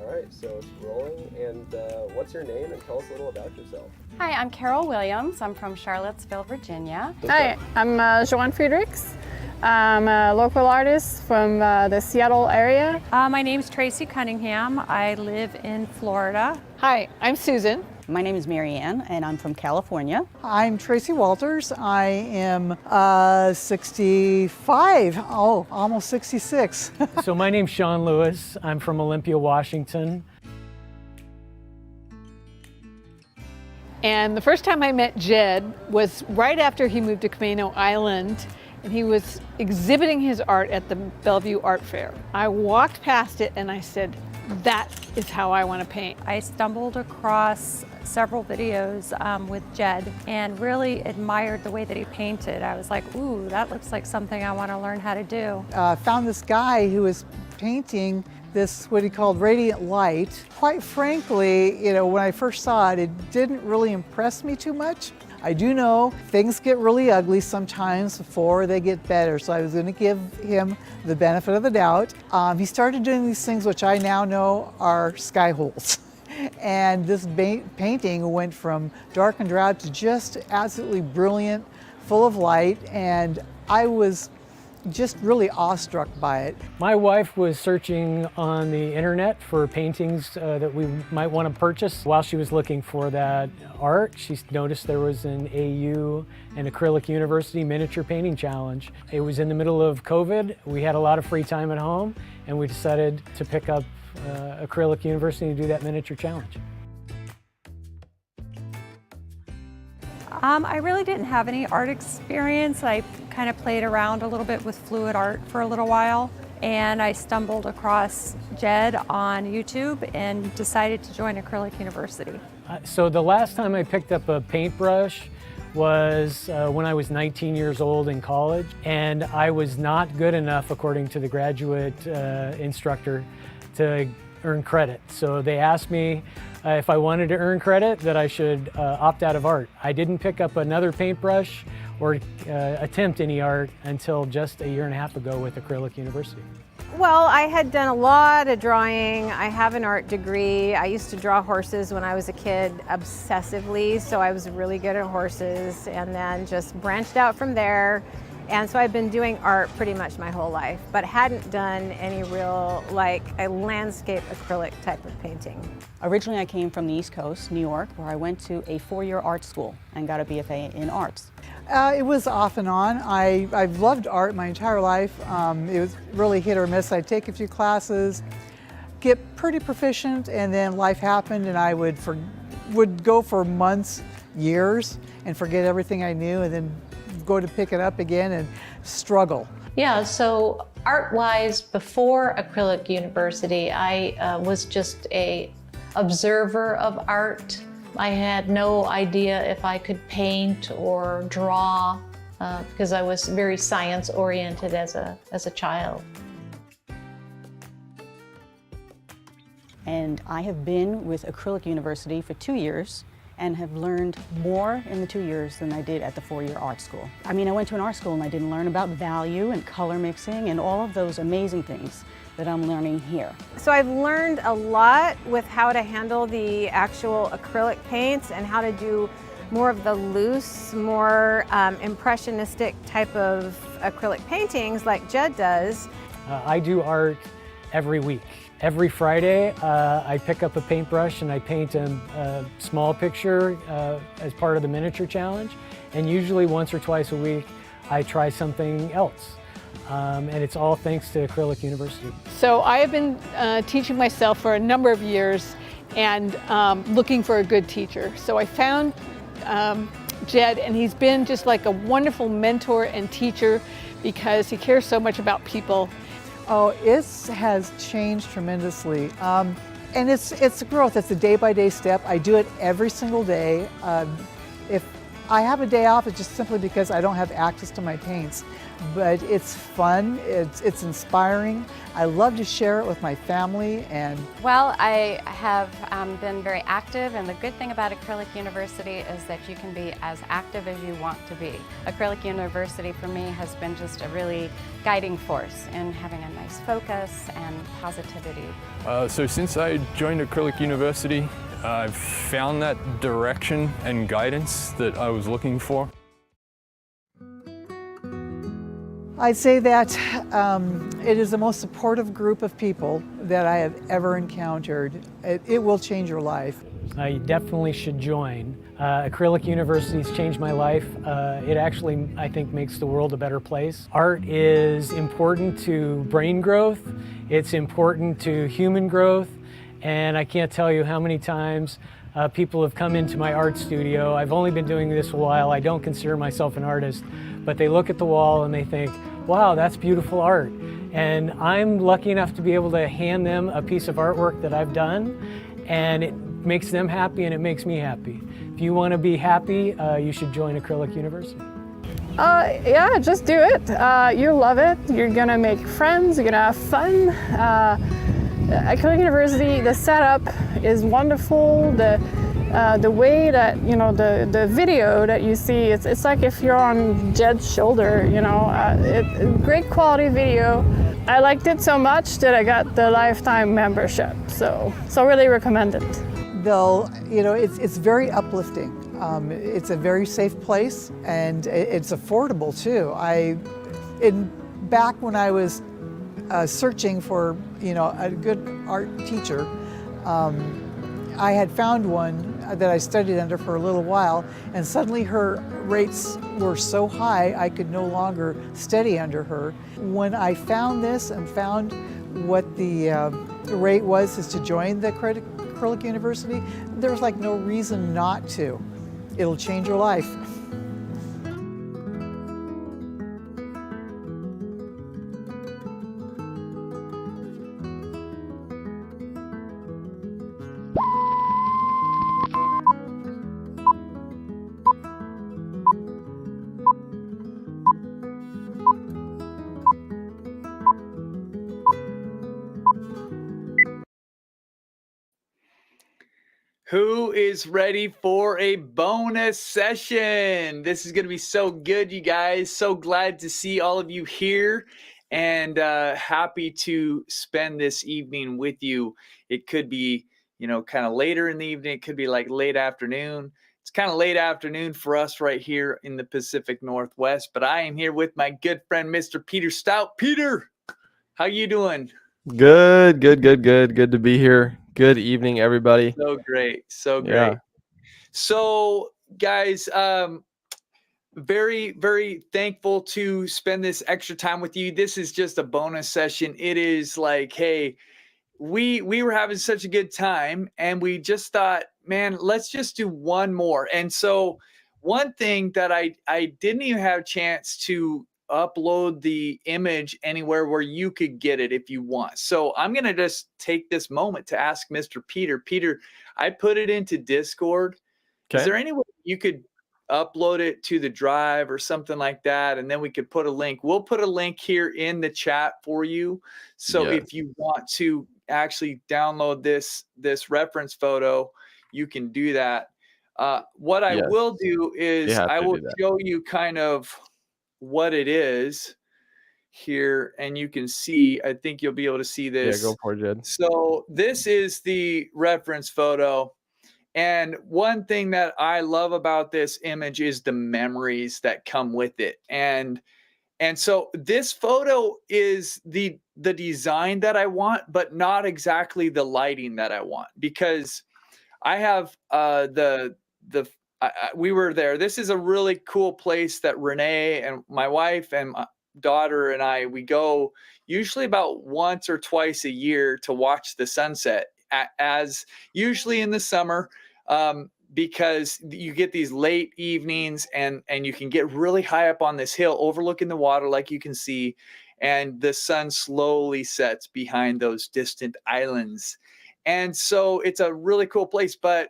All right, so it's rolling. And what's your name? And tell us a little about yourself. Hi, I'm Carol Williams. I'm from Charlottesville, Virginia. Hi, I'm Joan Friedrichs. I'm a local artist from the Seattle area. My name's Tracy Cunningham. I live in Florida. Hi, I'm Susan. My name is Mary Ann, and I'm from California. I'm Tracy Walters. I am 65, almost 66. So my name's Sean Lewis. I'm from Olympia, Washington. And the first time I met Jed was right after he moved to Camano Island, and he was exhibiting his art at the Bellevue Art Fair. I walked past it and I said, that is how I want to paint. I stumbled across several videos with Jed and really admired the way that he painted. I was like, ooh, that looks like something I want to learn how to do. Found this guy who was painting this, what he called radiant light. Quite frankly, when I first saw it, it didn't really impress me too much. I do know things get really ugly sometimes before they get better, so I was going to give him the benefit of the doubt. He started doing these things which I now know are sky holes. And this painting went from dark and drab to just absolutely brilliant, full of light, and I was just really awestruck by it. My wife was searching on the internet for paintings that we might want to purchase. While she was looking for that art, she noticed there was an AU and Acrylic University Miniature Painting Challenge. It was in the middle of COVID. We had a lot of free time at home, and we decided to pick up Acrylic University to do that miniature challenge. I really didn't have any art experience. I kind of played around a little bit with fluid art for a little while, and I stumbled across Jed on YouTube and decided to join Acrylic University. So the last time I picked up a paintbrush was when I was 19 years old in college, and I was not good enough, according to the graduate instructor, to earn credit. So they asked me if I wanted to earn credit that I should opt out of art. I didn't pick up another paintbrush or attempt any art until just a year and a half ago with Acrylic University. Well, I had done a lot of drawing. I have an art degree. I used to draw horses when I was a kid obsessively, so I was really good at horses, and then just branched out from there. And so I've been doing art pretty much my whole life, but hadn't done any real, like a landscape acrylic type of painting. Originally, I came from the East Coast, New York, where I went to a 4-year art school and got a BFA in arts. It was off and on. I've loved art my entire life. It was really hit or miss. I'd take a few classes, get pretty proficient, and then life happened, and I would go for months, years, and forget everything I knew, and then go to pick it up again and struggle. Yeah, so art-wise, before Acrylic University, I was just a observer of art. I had no idea if I could paint or draw because I was very science-oriented as a child. And I have been with Acrylic University for 2 years and have learned more in the 2 years than I did at the 4-year art school. I mean, I went to an art school and I didn't learn about value and color mixing and all of those amazing things that I'm learning here. So I've learned a lot with how to handle the actual acrylic paints and how to do more of the loose, more impressionistic type of acrylic paintings like Jed does. I do art every week. Every Friday, I pick up a paintbrush and I paint a small picture as part of the miniature challenge. And usually once or twice a week, I try something else. And it's all thanks to Acrylic University. So I have been teaching myself for a number of years and looking for a good teacher. So I found Jed, and he's been just like a wonderful mentor and teacher because he cares so much about people. Oh, it has changed tremendously. And it's a growth. It's a day-by-day step. I do it every single day. If I have a day off, it's just simply because I don't have access to my paints. But it's fun, it's inspiring. I love to share it with my family. And well, I have been very active, and the good thing about Acrylic University is that you can be as active as you want to be. Acrylic University for me has been just a really guiding force in having a nice focus and positivity. So since I joined Acrylic University, I've found that direction and guidance that I was looking for. I'd say that it is the most supportive group of people that I have ever encountered. It will change your life. You definitely should join. Acrylic University's changed my life. It actually, I think, makes the world a better place. Art is important to brain growth. It's important to human growth. And I can't tell you how many times people have come into my art studio. I've only been doing this a while. I don't consider myself an artist, but they look at the wall and they think, wow, that's beautiful art. And I'm lucky enough to be able to hand them a piece of artwork that I've done, and it makes them happy and it makes me happy. If you want to be happy, you should join Acrylic University. Yeah, just do it. You love it. You're gonna make friends. You're gonna have fun. Acrylic University, the setup is wonderful. The way that, you know, the video that you see, it's like if you're on Jed's shoulder, you know. Great quality video. I liked it so much that I got the lifetime membership. So really recommend it. It's very uplifting. It's a very safe place, and it's affordable too. Back when I was searching for, a good art teacher, I had found one that I studied under for a little while, and suddenly her rates were so high I could no longer study under her. When I found this and found what the rate was to join the Acrylic University, there was like no reason not to. It'll change your life. Who is ready for a bonus session? This is going to be so good, you guys. So glad to see all of you here, and happy to spend this evening with you. It could be, kind of later in the evening. It could be like late afternoon. It's kind of late afternoon for us right here in the Pacific Northwest, but I am here with my good friend, Mr. Peter Stout. Peter, how you doing? Good to be here. Good evening, everybody. So great. Yeah. So guys, very, very thankful to spend this extra time with you. This is just a bonus session. It is like, hey, we were having such a good time, and we just thought, man, let's just do one more. And so one thing that I didn't even have a chance to upload the image anywhere where you could get it if you want. So I'm going to just take this moment to ask Mr. Peter. Peter, I put it into Discord. Okay. Is there any way you could upload it to the drive or something like that, and then we could put a link? We'll put a link here in the chat for you. So Yes. if you want to actually download this reference photo, you can do that. What I Yes. will do is You have I to will do that. show you kind of what it is here, and you can see, I think you'll be able to see this. Yeah, go for it, Jed. So this is the reference photo. And one thing that I love about this image is the memories that come with it. And so this photo is the design that I want, but not exactly the lighting that I want, because I have we were there. This is a really cool place that Renee and my wife and my daughter and we go usually about once or twice a year to watch the sunset, as usually in the summer, because you get these late evenings and you can get really high up on this hill overlooking the water, like you can see, and the sun slowly sets behind those distant islands. And so it's a really cool place, but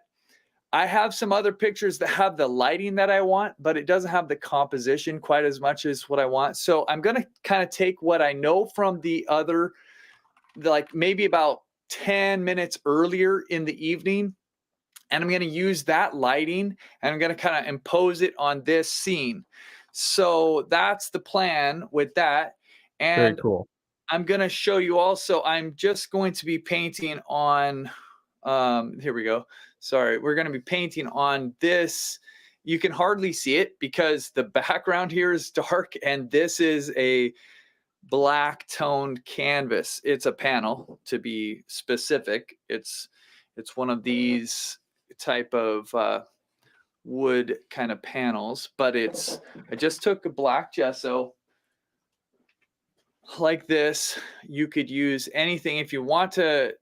I have some other pictures that have the lighting that I want, but it doesn't have the composition quite as much as what I want. So I'm going to kind of take what I know from the other, like maybe about 10 minutes earlier in the evening, and I'm going to use that lighting and I'm going to kind of impose it on this scene. So that's the plan with that. Very And cool. I'm going to show you also, I'm just going to be painting on, here we go. Sorry, we're going to be painting on this. You can hardly see it because the background here is dark, and this is a black toned canvas. It's a panel, to be specific. It's one of these type of wood kind of panels, but I just took a black gesso like this. You could use anything. If you want to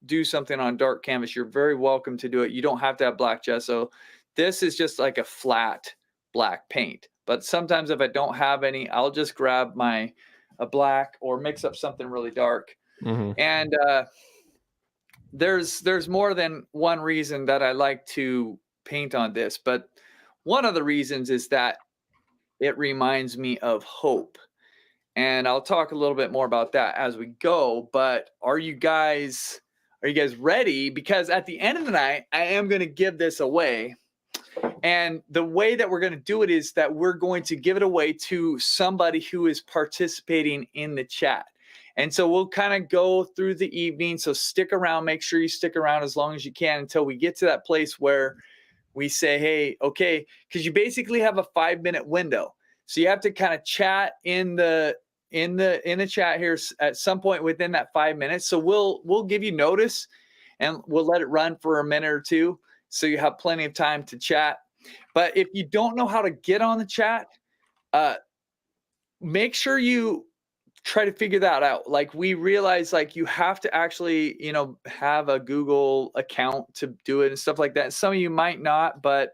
do something on dark canvas, you're very welcome to do it. You don't have to have black gesso. This is just like a flat black paint. But sometimes if I don't have any, I'll just grab a black or mix up something really dark. And there's more than one reason that I like to paint on this, but one of the reasons is that it reminds me of hope. And I'll talk a little bit more about that as we go. But are you guys ready? Because at the end of the night, I am going to give this away. And the way that we're going to do it is that we're going to give it away to somebody who is participating in the chat. And so we'll kind of go through the evening. So stick around, make sure you stick around as long as you can until we get to that place where we say, hey, okay, because you basically have a 5-minute window. So you have to kind of chat in the chat here at some point within that 5 minutes. So we'll give you notice and we'll let it run for a minute or two. So you have plenty of time to chat. But if you don't know how to get on the chat, make sure you try to figure that out. Like, we realize, like, you have to actually, have a Google account to do it and stuff like that. Some of you might not, but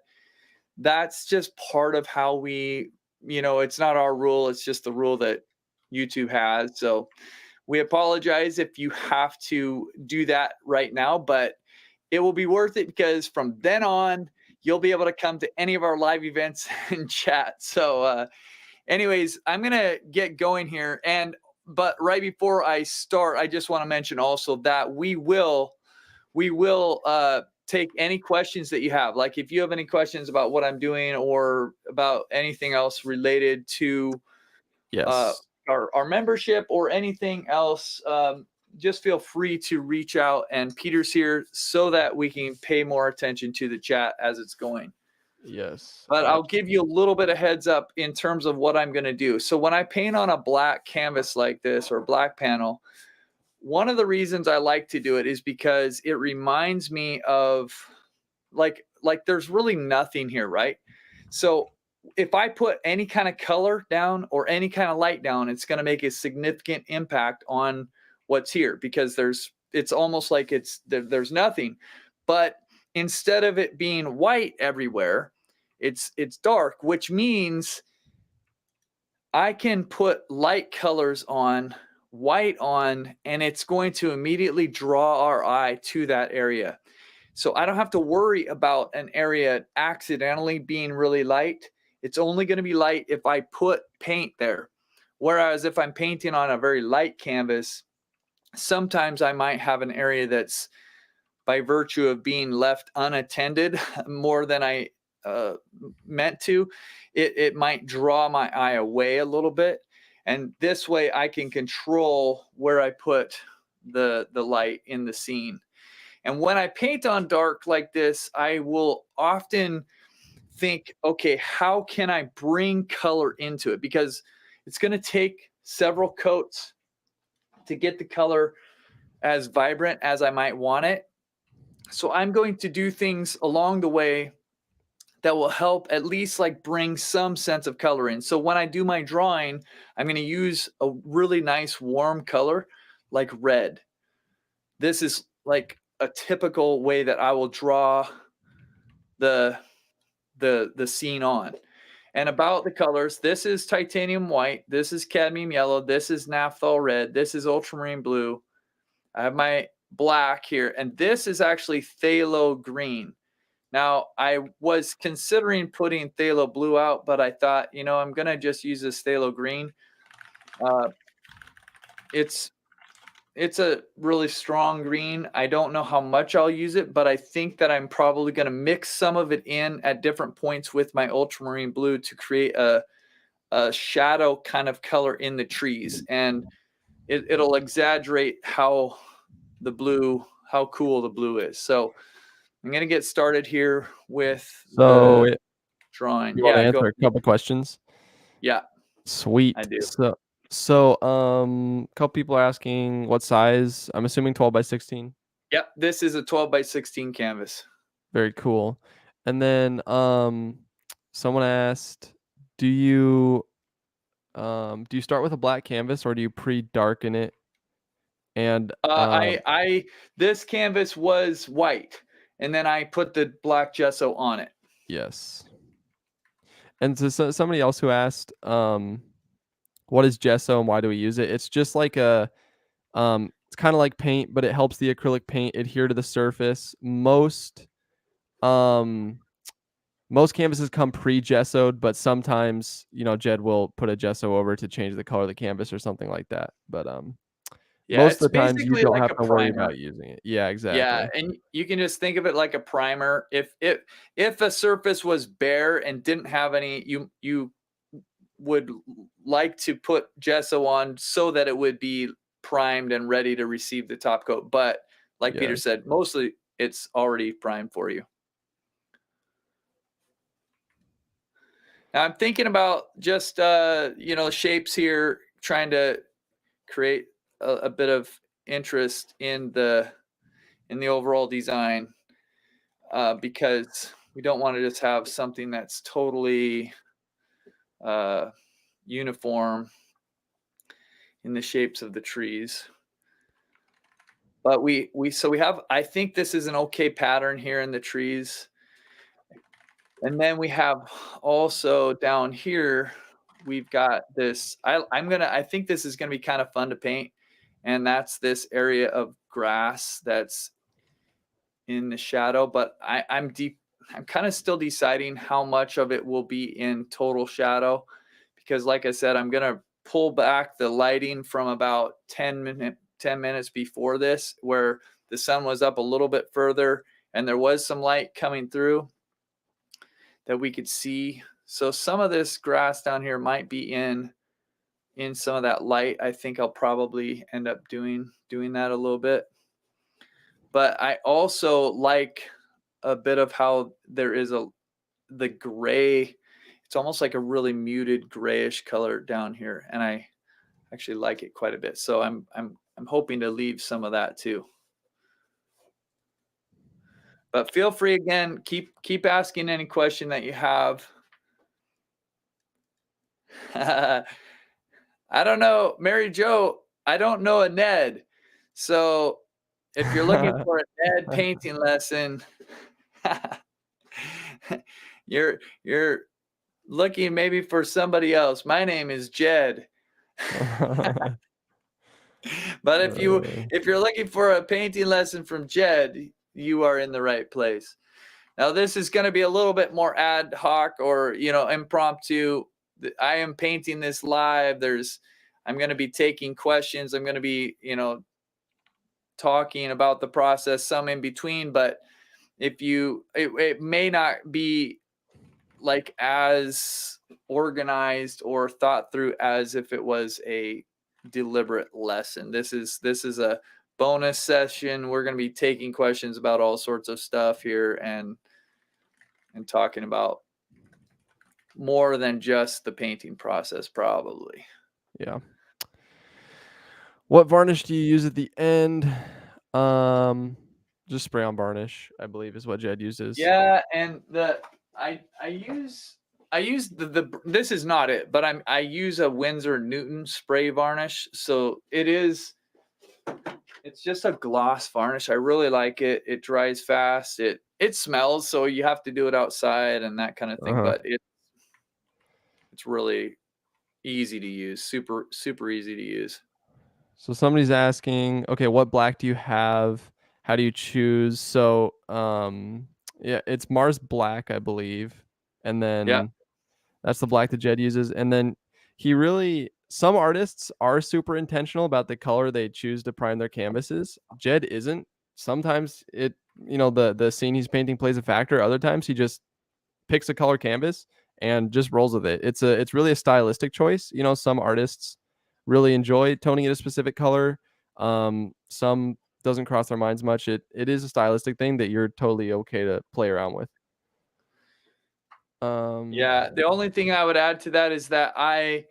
that's just part of how we, it's not our rule. It's just the rule that YouTube has. So we apologize if you have to do that right now, but it will be worth it because from then on, you'll be able to come to any of our live events and chat. So anyways, I'm going to get going here. But right before I start, I just want to mention also that we will take any questions that you have. Like, if you have any questions about what I'm doing or about anything else related to our membership or anything else, just feel free to reach out, and Peter's here so that we can pay more attention to the chat as it's going. Yes. But I'll give you a little bit of heads up in terms of what I'm going to do. So when I paint on a black canvas like this or a black panel, one of the reasons I like to do it is because it reminds me of like there's really nothing here, right? So if I put any kind of color down or any kind of light down, it's going to make a significant impact on what's here, because it's almost like there's nothing. But instead of it being white everywhere, it's dark, which means I can put light colors on, white on, and it's going to immediately draw our eye to that area. So I don't have to worry about an area accidentally being really light. It's only going to be light if I put paint there. Whereas if I'm painting on a very light canvas, sometimes I might have an area that's, by virtue of being left unattended more than I meant to, it might draw my eye away a little bit. And this way I can control where I put the light in the scene. And when I paint on dark like this, I will often think, okay, how can I bring color into it? Because it's going to take several coats to get the color as vibrant as I might want it. So I'm going to do things along the way that will help at least like bring some sense of color in. So when I do my drawing, I'm going to use a really nice warm color like red. This is like a typical way that I will draw the scene on. And about the colors, this is titanium white, this is cadmium yellow, this is naphthol red, this is ultramarine blue. I have my black here, and this is actually phthalo green. Now, I was considering putting phthalo blue out, but I thought, I'm going to just use this phthalo green. It's a really strong green. I don't know how much I'll use it, but I think that I'm probably going to mix some of it in at different points with my ultramarine blue to create a shadow kind of color in the trees. And it'll exaggerate how cool the blue is. So I'm going to get started here with So the drawing. you want to Yeah, answer go. a couple questions? Yeah, Sweet. I do. So a couple people are asking what size. I'm assuming 12 by 16. Yep, this is a 12 by 16 canvas. Very cool. And then someone asked, do you start with a black canvas or do you pre-darken it? And this canvas was white, and then I put the black gesso on it. yes. And so somebody else who asked, what is gesso and why do we use it? It's just like it's kind of like paint, but it helps the acrylic paint adhere to the surface. Most canvases come pre-gessoed, but sometimes, Jed will put a gesso over to change the color of the canvas or something like that. But Yeah, most it's of the times you basically don't like have a to worry primer. about using it. Yeah, exactly. Yeah, and you can just think of it like a primer. If a surface was bare and didn't have any, you would like to put gesso on so that it would be primed and ready to receive the top coat. But like Peter said, mostly it's already primed for you. Now I'm thinking about just shapes here, trying to create a bit of interest in the overall design, because we don't want to just have something that's totally uniform in the shapes of the trees. But we have, I think this is an okay pattern here in the trees. And then we have also down here, we've got this, I think this is going to be kind of fun to paint. And that's this area of grass that's in the shadow, but I'm kind of still deciding how much of it will be in total shadow, because like I said, I'm going to pull back the lighting from about 10 minutes before this, where the sun was up a little bit further and there was some light coming through that we could see. So some of this grass down here might be in some of that light. I think I'll probably end up doing that a little bit. But I also like a bit of how there is the gray. It's almost like a really muted grayish color down here, and I actually like it quite a bit. So I'm hoping to leave some of that too. But feel free, again, keep asking any question that you have. I don't know, Mary Jo, I don't know a Ned. So if you're looking for a Ned painting lesson, you're looking maybe for somebody else. My name is Jed. But if you're looking for a painting lesson from Jed, you are in the right place. Now this is going to be a little bit more ad hoc or impromptu. I am painting this live. I'm going to be taking questions. I'm going to be talking about the process, some in between. But it may not be like as organized or thought through as if it was a deliberate lesson. This is a bonus session. We're going to be taking questions about all sorts of stuff here and talking about more than just the painting process, probably. Yeah. What varnish do you use at the end? Just spray on varnish, I believe, is what Jed uses. Yeah, and I use the this is not it, but I use a Winsor Newton spray varnish. So it's just a gloss varnish. I really like it. It dries fast. It smells, so you have to do it outside and that kind of thing. But it's really easy to use. Super, super easy to use. So somebody's asking, okay, what black do you have? How do you choose? So Yeah, it's Mars Black, I believe. And Yeah. then that's the black that Jed uses. And then some artists are super intentional about the color they choose to prime their canvases. Jed isn't. Sometimes the scene he's painting plays a factor. Other times he just picks a color canvas and just rolls with it. It's really a stylistic choice. Some artists really enjoy toning it a specific color. Some doesn't cross their minds much. It is a stylistic thing that you're totally okay to play around with. Yeah, the only thing I would add to that is that I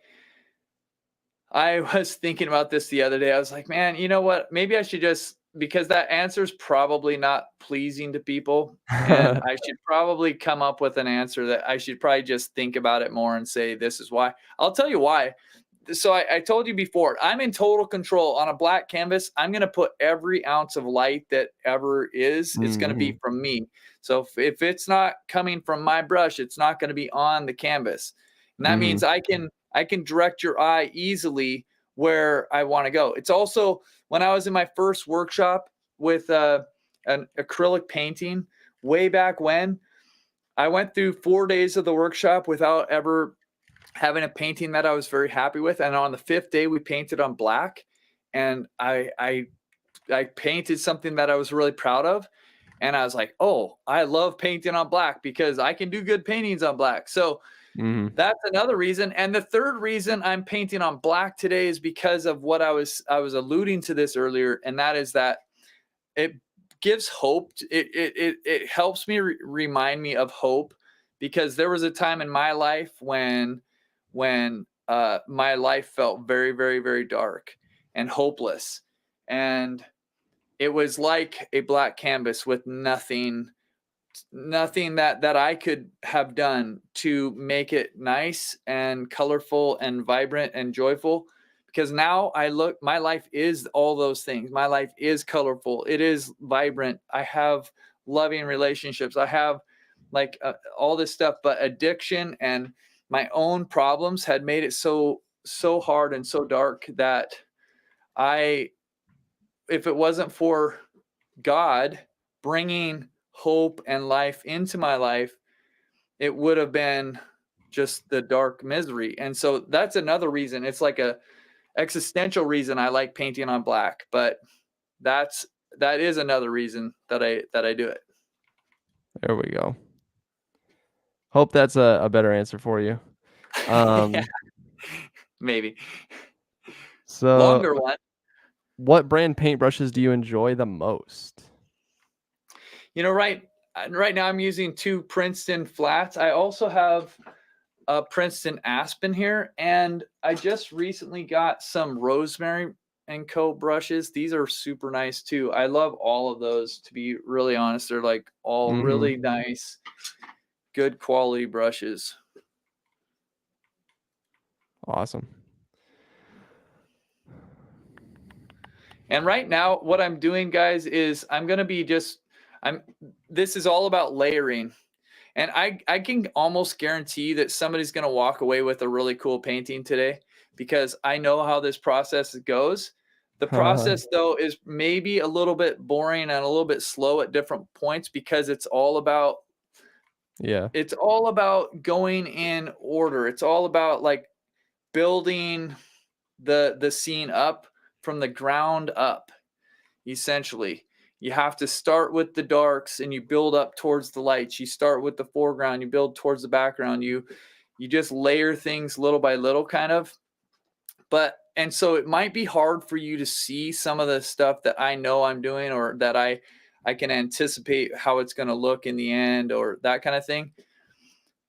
was thinking about this the other day. I was like, man, you know what? Maybe I should just, because that answer is probably not pleasing to people. And I should probably come up with an answer that I should probably just think about it more and say, this is why. I'll tell you why. So I told you before, I'm in total control on a black canvas. I'm going to put every ounce of light that ever is, it's going to be from me. So if it's not coming from my brush, it's not going to be on the canvas. And that means I can direct your eye easily where I want to go. It's also, when I was in my first workshop with an acrylic painting way back when, I went through 4 days of the workshop without ever having a painting that I was very happy with. And on the 5th day, we painted on black, and I painted something that I was really proud of. And I was like, oh, I love painting on black because I can do good paintings on black. So that's another reason. And the third reason I'm painting on black today is because of what I was alluding to this earlier. And that is that it gives hope. It helps me remind me of hope, because there was a time in my life when my life felt very, very, very dark and hopeless. And it was like a blank canvas with nothing that I could have done to make it nice and colorful and vibrant and joyful. Because now my life is all those things. My life is colorful. It is vibrant. I have loving relationships. I have all this stuff, but addiction and my own problems had made it so hard and so dark that if it wasn't for God bringing hope and life into my life, it would have been just the dark misery. And so that's another reason. It's like a existential reason I like painting on black, but that is another reason that I do it. There we go. Hope that's a better answer for you. Yeah, maybe. So longer one. What brand paintbrushes do you enjoy the most? Right now I'm using 2 Princeton flats. I also have a Princeton Aspen here, and I just recently got some Rosemary & Co brushes. These are super nice too. I love all of those, to be really honest. They're like all really nice, good quality brushes. Awesome. And right now what I'm doing, guys, is this is all about layering. And I can almost guarantee that somebody's going to walk away with a really cool painting today, because I know how this process goes. The process, though, is maybe a little bit boring and a little bit slow at different points, because it's all about going in order. It's all about building the scene up from the ground up, essentially. You have to start with the darks and you build up towards the lights. You start with the foreground, you build towards the background. You just layer things little by little, kind of. And so it might be hard for you to see some of the stuff that I know I'm doing, or that I can anticipate how it's going to look in the end, or that kind of thing.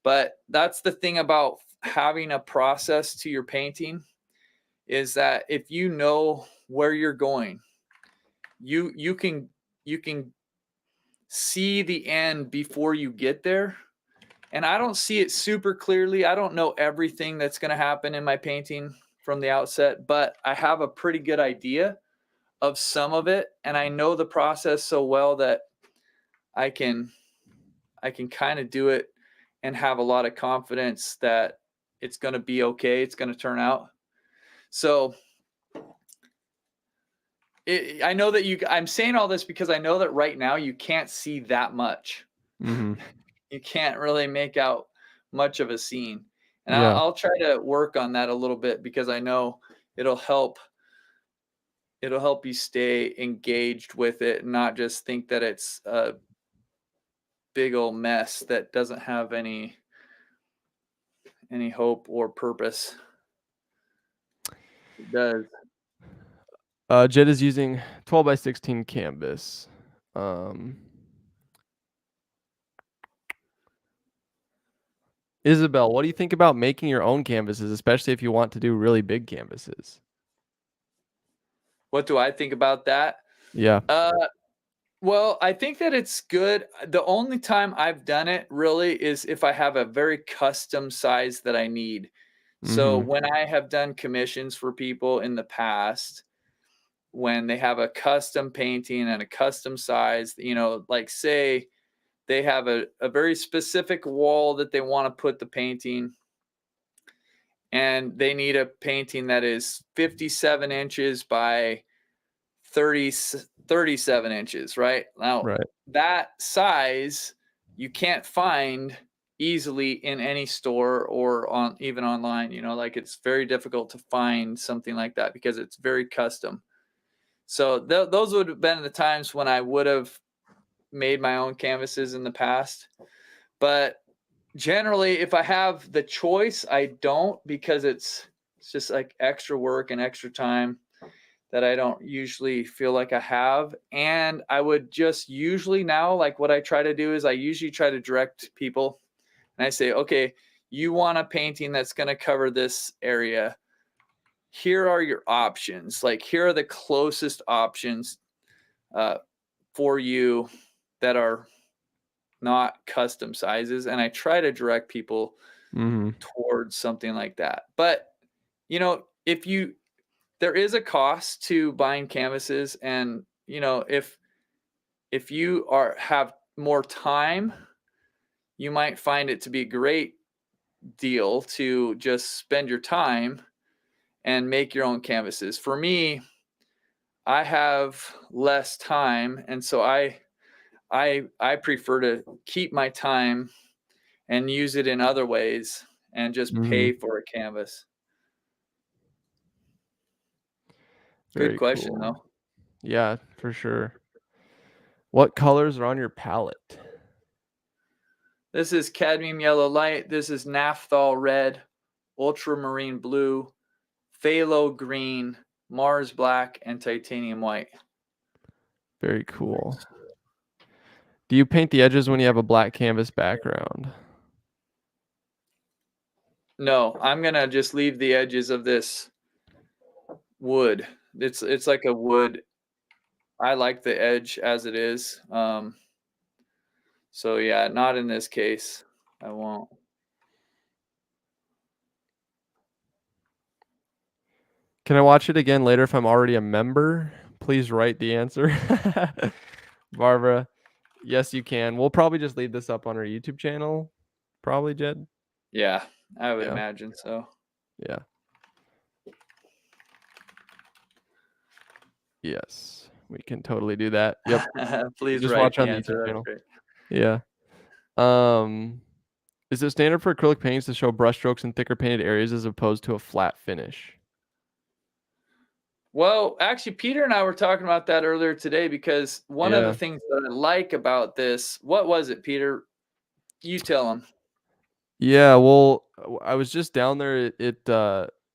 But that's the thing about having a process to your painting, is that if you know where you're going, you can see the end before you get there. And I don't see it super clearly. I don't know everything that's going to happen in my painting from the outset, but I have a pretty good idea of some of it. And I know the process so well that I can kind of do it and have a lot of confidence that it's going to be okay. It's going to turn out. So I know that I'm saying all this because I know that right now you can't see that much Mhm. You can't really make out much of a scene. And Yeah. I'll try to work on that a little bit because I know it'll help you stay engaged with it and not just think that it's a big old mess that doesn't have any hope or purpose. It does. Jed is using 12 by 16 canvas. Isabel, what do you think about making your own canvases, especially if you want to do really big canvases? What do I think about that? Yeah. Well, I think that it's good. The only time I've done it really is if I have a very custom size that I need. So Mhm. when I have done commissions for people in the past, when they have a custom painting and a custom size, like say they have a very specific wall that they want to put the painting, and they need a painting that is 57 inches by 37 inches, right? Now, Right. that size you can't find easily in any store or even online, like it's very difficult to find something like that because it's very custom. So those would have been the times when I would have made my own canvases in the past. But generally, if I have the choice, I don't, because it's just like extra work and extra time that I don't usually feel like I have. And I would just usually now, like what I try to do is I usually try to direct people and I say, okay, you want a painting that's going to cover this area. Here are your options. Like, here are the closest options for you that are not custom sizes. And I try to direct people Mhm. towards something like that. But, there is a cost to buying canvases, and if you have more time, you might find it to be a great deal to just spend your time and make your own canvases. For me, I have less time, and so I prefer to keep my time and use it in other ways and just Mhm. pay for a canvas. Good Very question, cool. though. Yeah, for sure. What colors are on your palette? This is cadmium yellow light. This is naphthol red, ultramarine blue, phthalo green, Mars black, and titanium white. Very cool. Do you paint the edges when you have a black canvas background? No, I'm gonna just leave the edges of this wood. It's like a wood. I like the edge as it is. So yeah, not in this case. I won't. Can I watch it again later if I'm already a member? Please write the answer. Barbara, yes, you can. We'll probably just leave this up on our YouTube channel. Probably, Jed. Yeah, I would Yeah. imagine so. Yeah. Yes, we can totally do that. Yep. Please Just write watch the on the answer. YouTube That's channel. great. Yeah. Is it standard for acrylic paints to show brush strokes in thicker painted areas as opposed to a flat finish? Well, actually, Peter and I were talking about that earlier today because one of the Yeah. things that I like about this, what was it, Peter? You tell him. Yeah, well, I was just down there at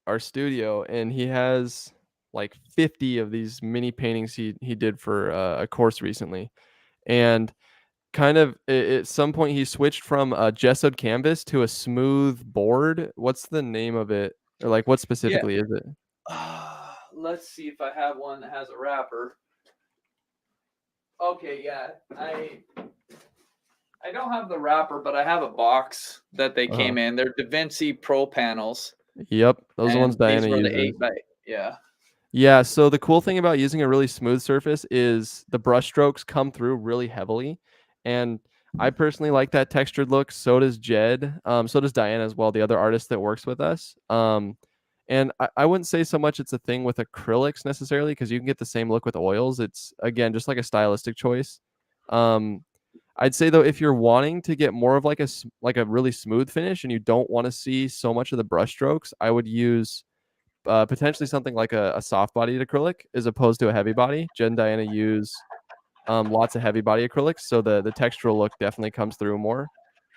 our studio, and he has like 50 of these mini paintings he did for a course recently, and kind of at some point he switched from a gessoed canvas to a smooth board. What's the name of it, or like what Yeah. specifically is it? Let's see if I have one that has a wrapper. Okay, yeah. I don't have the wrapper, but I have a box that they Uh-huh. came in. They're Da Vinci Pro panels. Yep, those are the And ones Diana these were the uses. 8x. Yeah. Yeah, so the cool thing about using a really smooth surface is the brush strokes come through really heavily, and I personally like that textured look. So does Jed. So does Diana as well, the other artist that works with us. And I wouldn't say so much it's a thing with acrylics necessarily because you can get the same look with oils. It's again just like a stylistic choice. I'd say though, if you're wanting to get more of like like a really smooth finish and you don't want to see so much of the brush strokes, I would use potentially something like a soft bodied acrylic as opposed to a heavy body. Jen and Diana use lots of heavy body acrylics, so the textural look definitely comes through more.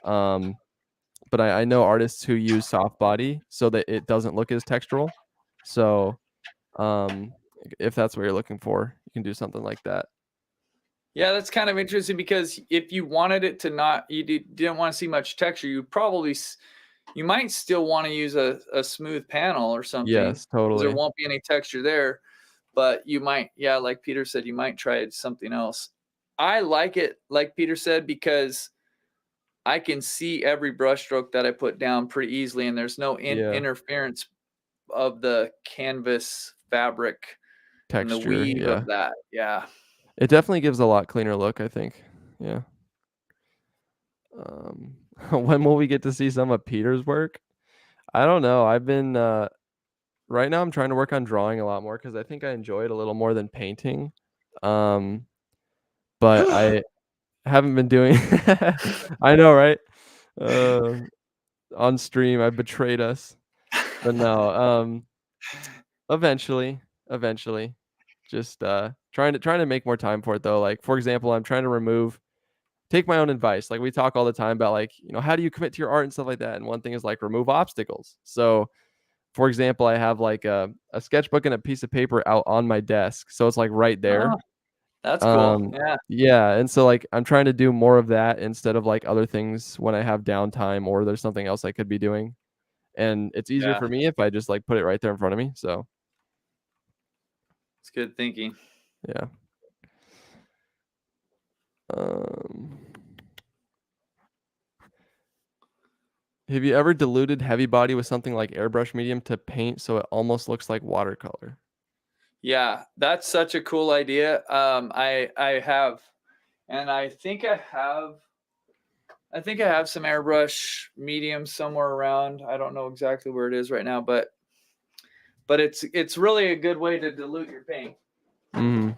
But I know artists who use soft body so that it doesn't look as textural. So if that's what you're looking for, you can do something like that. Yeah, that's kind of interesting because if you wanted it to not, didn't want to see much texture, you might still want to use a smooth panel or something. Yes, 'cause totally. there won't be any texture there, but you might, yeah, like Peter said, you might try something else. I like it, like Peter said, because I can see every brush stroke that I put down pretty easily, and there's no Yeah. interference of the canvas fabric and the Texture, weave yeah. of that. Yeah. It definitely gives a lot cleaner look, I think. Yeah. When will we get to see some of Peter's work? I don't know. I've been right now I'm trying to work on drawing a lot more because I think I enjoy it a little more than painting. But I haven't been doing I know, right? On stream, I betrayed us. But no, eventually. Just trying to make more time for it though. Like for example, I'm trying to take my own advice. Like we talk all the time about like, how do you commit to your art and stuff like that? And one thing is like remove obstacles. So for example, I have like a sketchbook and a piece of paper out on my desk. So it's like right there. Oh, that's cool. Yeah. Yeah. And so like I'm trying to do more of that instead of like other things when I have downtime or there's something else I could be doing. And it's easier Yeah. for me if I just like put it right there in front of me. So It's good thinking. yeah. Have you ever diluted heavy body with something like airbrush medium to paint so it almost looks like watercolor? Yeah, that's such a cool idea. I have, and I think I have some airbrush medium somewhere around. I don't know exactly where it is right now, but it's really a good way to dilute your paint. Mm.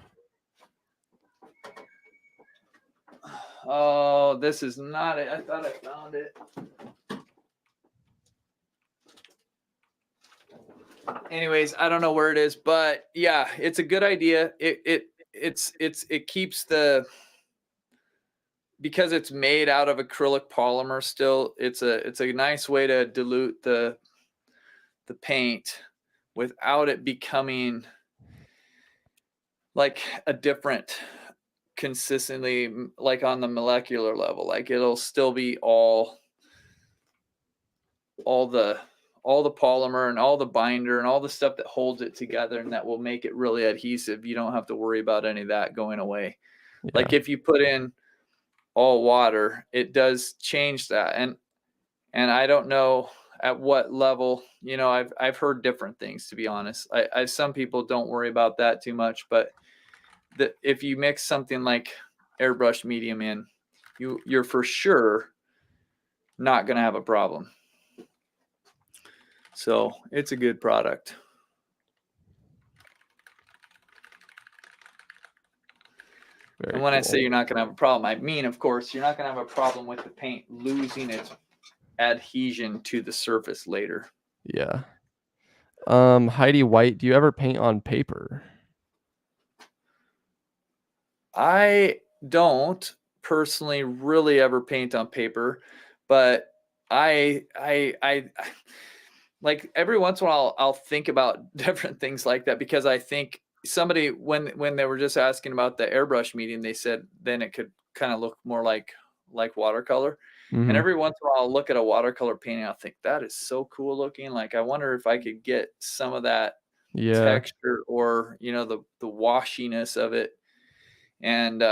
Oh, this is not it. I thought I found it. Anyways, I don't know where it is, but yeah, it's a good idea. It keeps because it's made out of acrylic polymer still, it's a nice way to dilute the paint without it becoming like a different consistently, like on the molecular level. Like it'll still be all the polymer and all the binder and all the stuff that holds it together and that will make it really adhesive. You don't have to worry about any of that going away. Yeah. Like if you put in all water, it does change that. And I don't know at what level, I've heard different things, to be honest. Some people don't worry about that too much, but if you mix something like airbrush medium in, you're for sure not going to have a problem. So it's a good product. Very and when I cool. say you're not going to have a problem, I mean, of course, you're not going to have a problem with the paint losing its adhesion to the surface later. Yeah. Heidi White, do you ever paint on paper? I don't personally really ever paint on paper, but I like every once in a while I'll think about different things like that, because I think somebody when they were just asking about the airbrush medium, they said then it could kind of look more like watercolor. Mhm. And every once in a while I'll look at a watercolor painting, I'll think that is so cool looking. Like I wonder if I could get some of that Yeah. texture or the washiness of it. And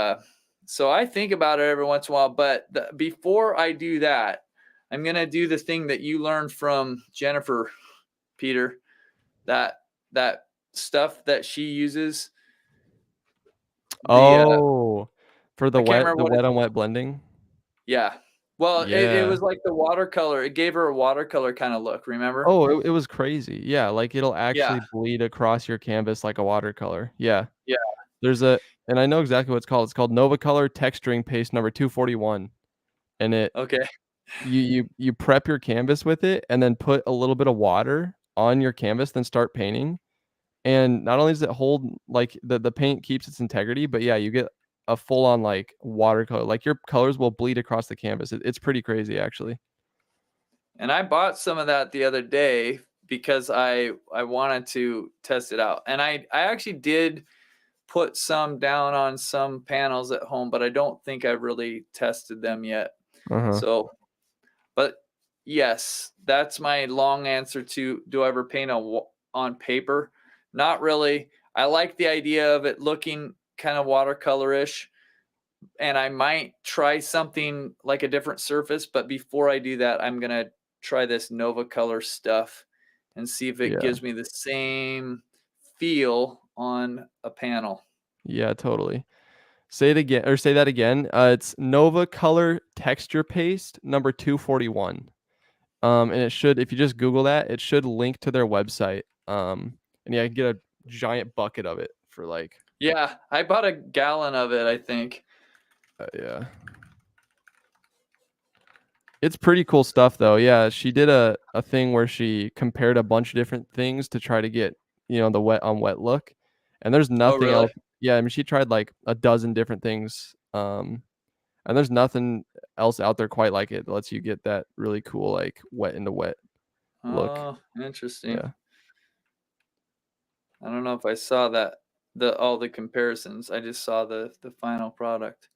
so I think about it every once in a while, but before I do that, I'm going to do the thing that you learned from Jennifer, Peter, that stuff that she uses. For the I can't wet remember what wet on wet blending. Yeah. Well, it Yeah. was like the watercolor. It gave her a watercolor kind of look, remember? Oh, it was crazy. Yeah, like it'll Yeah. actually bleed across your canvas like a watercolor. Yeah. Yeah. There's a and I know exactly what it's called. It's called Nova Color Texturing Paste number 241, and Okay. you prep your canvas with it, and then put a little bit of water on your canvas, then start painting. And not only does it hold, like, the paint keeps its integrity, but yeah, you get a full on like watercolor. Like your colors will bleed across the canvas. It's pretty crazy actually. And I bought some of that the other day because I wanted to test it out. And I actually did put some down on some panels at home, but I don't think I really tested them yet. Uh-huh. So, but yes, that's my long answer to, do I ever paint on paper? Not really. I like the idea of it looking kind of watercolorish, and I might try something like a different surface, but before I do that, I'm going to try this Nova Color stuff and see if it Yeah. gives me the same feel on a panel. Yeah, totally. Say it again, or say that again. It's Nova Color Texture Paste number 241. And it should, if you just Google that, it should link to their website. And yeah, I can get a giant bucket of it for like, Yeah, I bought a gallon of it, I think. yeah. It's pretty cool stuff though. Yeah, she did a thing where she compared a bunch of different things to try to get, the wet on wet look. And there's nothing really? else. Yeah, I mean, she tried like a dozen different things. And there's nothing else out there quite like it that lets you get that really cool, like wet into wet look. Oh, interesting. Yeah. I don't know if I saw that, all the comparisons. I just saw the final product.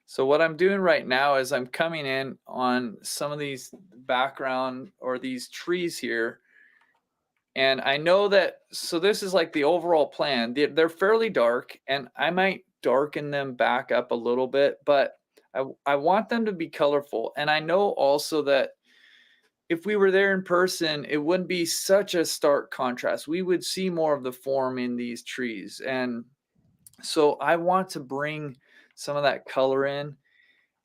So what I'm doing right now is I'm coming in on some of these background or these trees here. And I know that, so this is like the overall plan. They're fairly dark, and I might darken them back up a little bit, but I want them to be colorful. And I know also that if we were there in person, it wouldn't be such a stark contrast. We would see more of the form in these trees. And so I want to bring some of that color in.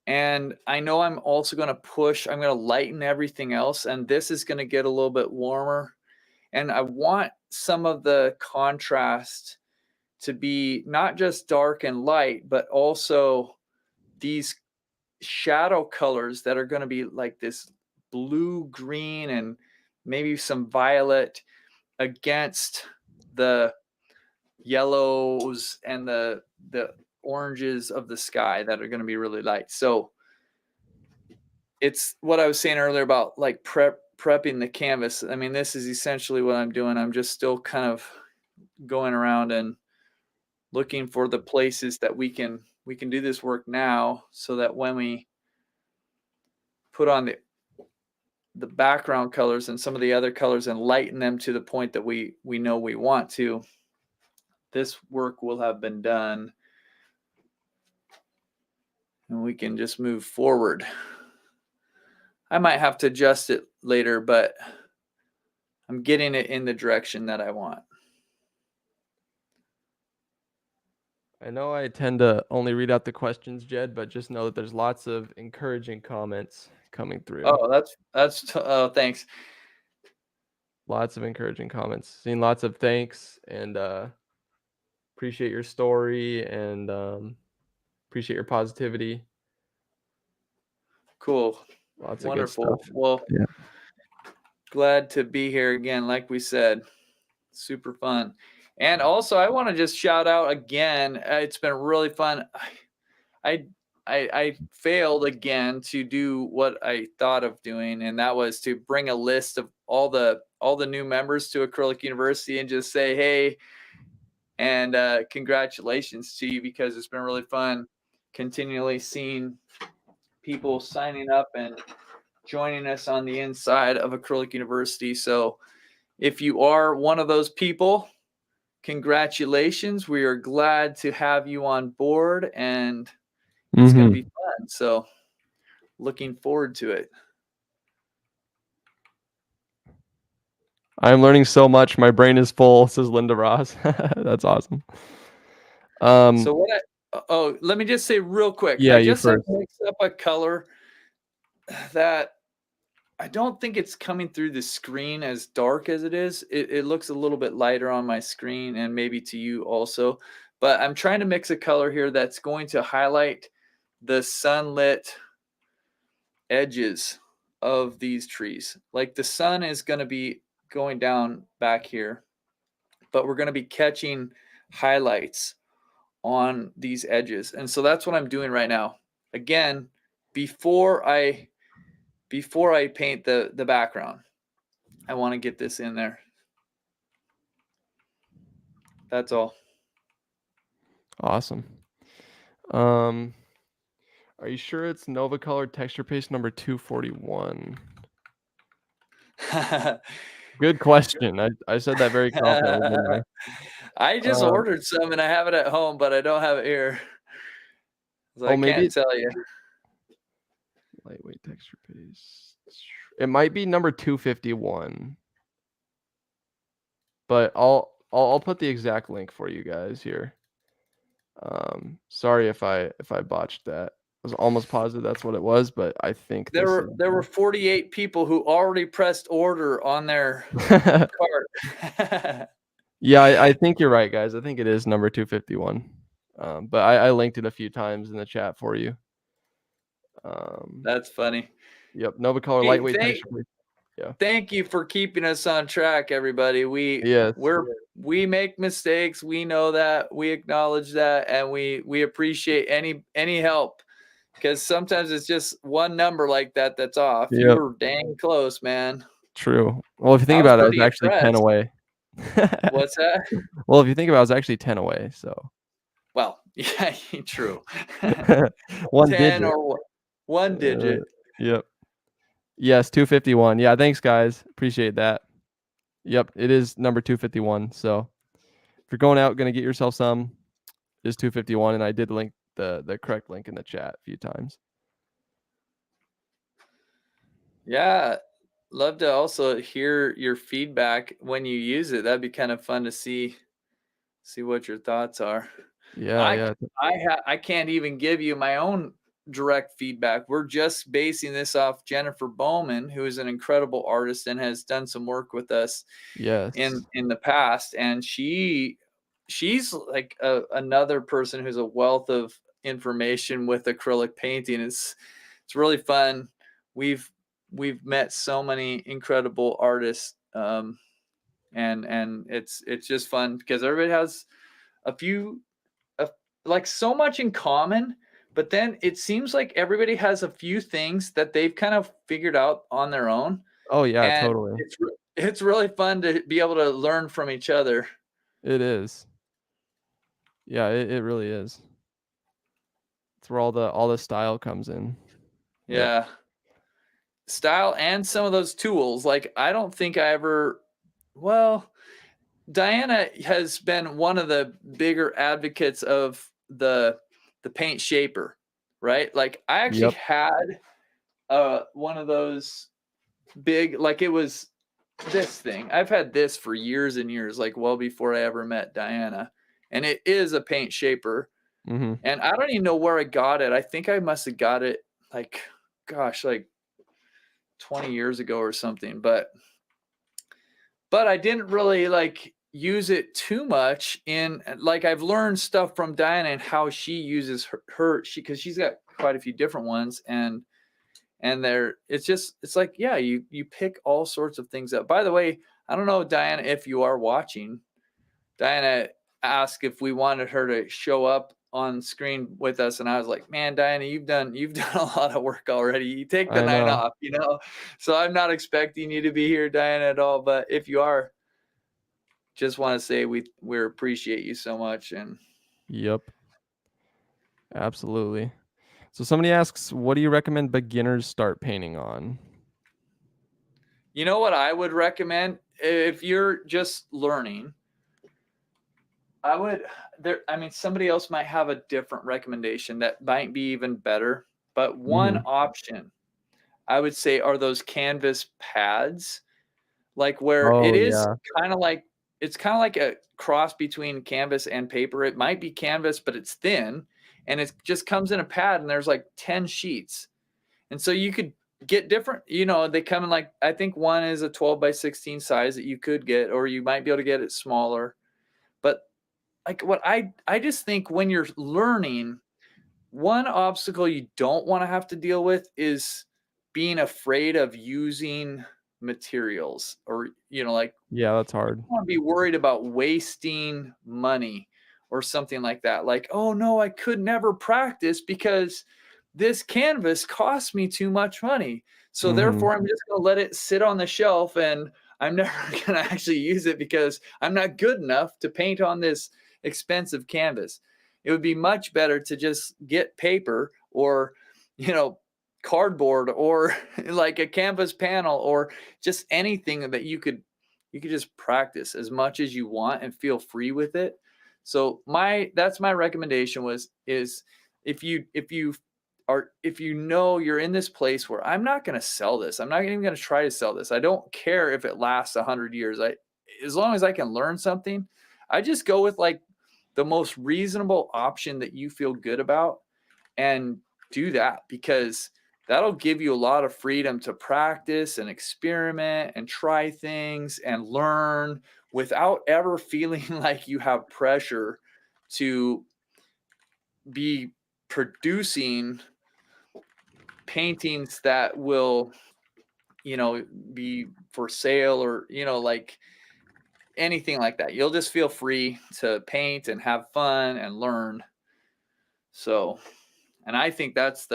And I know I'm also going to lighten everything else. And this is going to get a little bit warmer. And I want some of the contrast to be not just dark and light, but also these shadow colors that are going to be like this blue, green, and maybe some violet against the yellows and the oranges of the sky that are going to be really light. So it's what I was saying earlier about like prepping the canvas. I mean, this is essentially what I'm doing. I'm just still kind of going around and looking for the places that we can do this work now, so that when we put on the background colors and some of the other colors and lighten them to the point that we know we want to, this work will have been done and we can just move forward. I might have to adjust it later, but I'm getting it in the direction that I want. I know I tend to only read out the questions, Jed, but just know that there's lots of encouraging comments coming through. Oh, thanks. Lots of encouraging comments. Seeing lots of thanks, and appreciate your story, and appreciate your positivity. Cool. Lots Wonderful. of good stuff. Well, yeah. Glad to be here again. Like we said, super fun. And also, I want to just shout out again. It's been really fun. I failed again to do what I thought of doing, and that was to bring a list of all the new members to Acrylic University and just say, hey, and congratulations to you, because it's been really fun continually seeing people signing up and joining us on the inside of Acrylic University. So if you are one of those people, congratulations. We are glad to have you on board, and it's going to be fun. So looking forward to it. I'm learning so much. My brain is full, says Linda Ross. That's awesome. Um, So let me just say real quick. yeah, I you just like first. mixed up a color that I don't think it's coming through the screen as dark as it is. It looks a little bit lighter on my screen and maybe to you also. But I'm trying to mix a color here that's going to highlight the sunlit edges of these trees. Like the sun is going to be going down back here, but we're going to be catching highlights on these edges. And so that's what I'm doing right now. Again, before I paint the background, I want to get this in there. That's all. Awesome. Are you sure it's Nova Color texture paste number 241? Good question. I said that very confidently, didn't I just I? ordered some and I have it at home, but I don't have it here. So I Maybe can't tell you. lightweight texture paste. It might be number 251. But I'll put the exact link for you guys here. Sorry if I botched that. I was almost positive that's what it was, but I think There were 48 people who already pressed order on their cart. Yeah, I think you're right, guys. I think it is number 251. But I linked it a few times in the chat for you. That's funny. Yep, Nova Color Hey, lightweight texture paste. Yeah. Thank you for keeping us on track, everybody. We make mistakes. We know that. We acknowledge that, and we appreciate any help, because sometimes it's just one number like that that's off. You Yep. were dang close, man. True. Well, if you think about it, I was actually 10 impressed. away. What's that? Well, if you think about it, I was actually 10 away, so. Well, yeah, true. 1 10 digit. or one digit. Yep. Yes, 251. Yeah, thanks, guys. Appreciate that. Yep, it is number 251. So if you're going out, going to get yourself some, it is 251. And I did link the correct link in the chat a few times. Yeah, love to also hear your feedback when you use it. That'd be kind of fun to see what your thoughts are. Yeah, I can't even give you my own direct feedback. We're just basing this off Jennifer Bowman, who is an incredible artist and has done some work with us in the past. And she's like another person who's a wealth of information with acrylic painting. It's really fun. We've met so many incredible artists, and it's just fun because everybody has like so much in common, but then it seems like everybody has a few things that they've kind of figured out on their own. Oh yeah, and totally. It's really fun to be able to learn from each other. It is. Yeah, it really is. It's where all the style comes in. Yeah. Style and some of those tools. Like I don't think I ever, well, Diana has been one of the bigger advocates of the paint shaper, right? Like I actually had one of those big, like it was this thing. I've had this for years and years, like well before I ever met Diana. And it is a paint shaper. Mm-hmm. And I don't even know where I got it. I think I must have got it like 20 years ago or something. But I didn't really like use it too much in, like I've learned stuff from Diana and how she uses her because she's got quite a few different ones, and it's like, yeah, you pick all sorts of things up. By the way, I don't know, Diana, if you are watching. Diana asked if we wanted her to show up on screen with us, and I was like, man, Diana, you've done a lot of work already. You take the night off, so I'm not expecting you to be here, Diana, at all. But if you are, just want to say we appreciate you so much. And yep, absolutely. So somebody asks, what do you recommend beginners start painting on? You know what I would recommend if you're just learning? Somebody else might have a different recommendation that might be even better. But one option I would say are those canvas pads, like where it is kind of like it's kind of like a cross between canvas and paper. It might be canvas, but it's thin, and it just comes in a pad, and there's like 10 sheets. And so you could get different, they come in like, I think one is a 12 by 16 size that you could get, or you might be able to get it smaller. But like what I just think when you're learning, one obstacle you don't want to have to deal with is being afraid of using materials, or, like, Yeah, that's hard. you don't want to be worried about wasting money or something like that. Like, oh no, I could never practice because this canvas cost me too much money. So therefore I'm just going to let it sit on the shelf, and I'm never going to actually use it because I'm not good enough to paint on this expensive canvas. It would be much better to just get paper, or, cardboard, or like a canvas panel, or just anything that you could just practice as much as you want and feel free with it. So that's my recommendation is if you you're in this place where I'm not going to sell this, I'm not even going to try to sell this, I don't care if it lasts 100 years, as long as I can learn something, I just go with like the most reasonable option that you feel good about, and do that, because that'll give you a lot of freedom to practice and experiment and try things and learn without ever feeling like you have pressure to be producing paintings that will, be for sale, or, like anything like that. You'll just feel free to paint and have fun and learn. So, and I think that's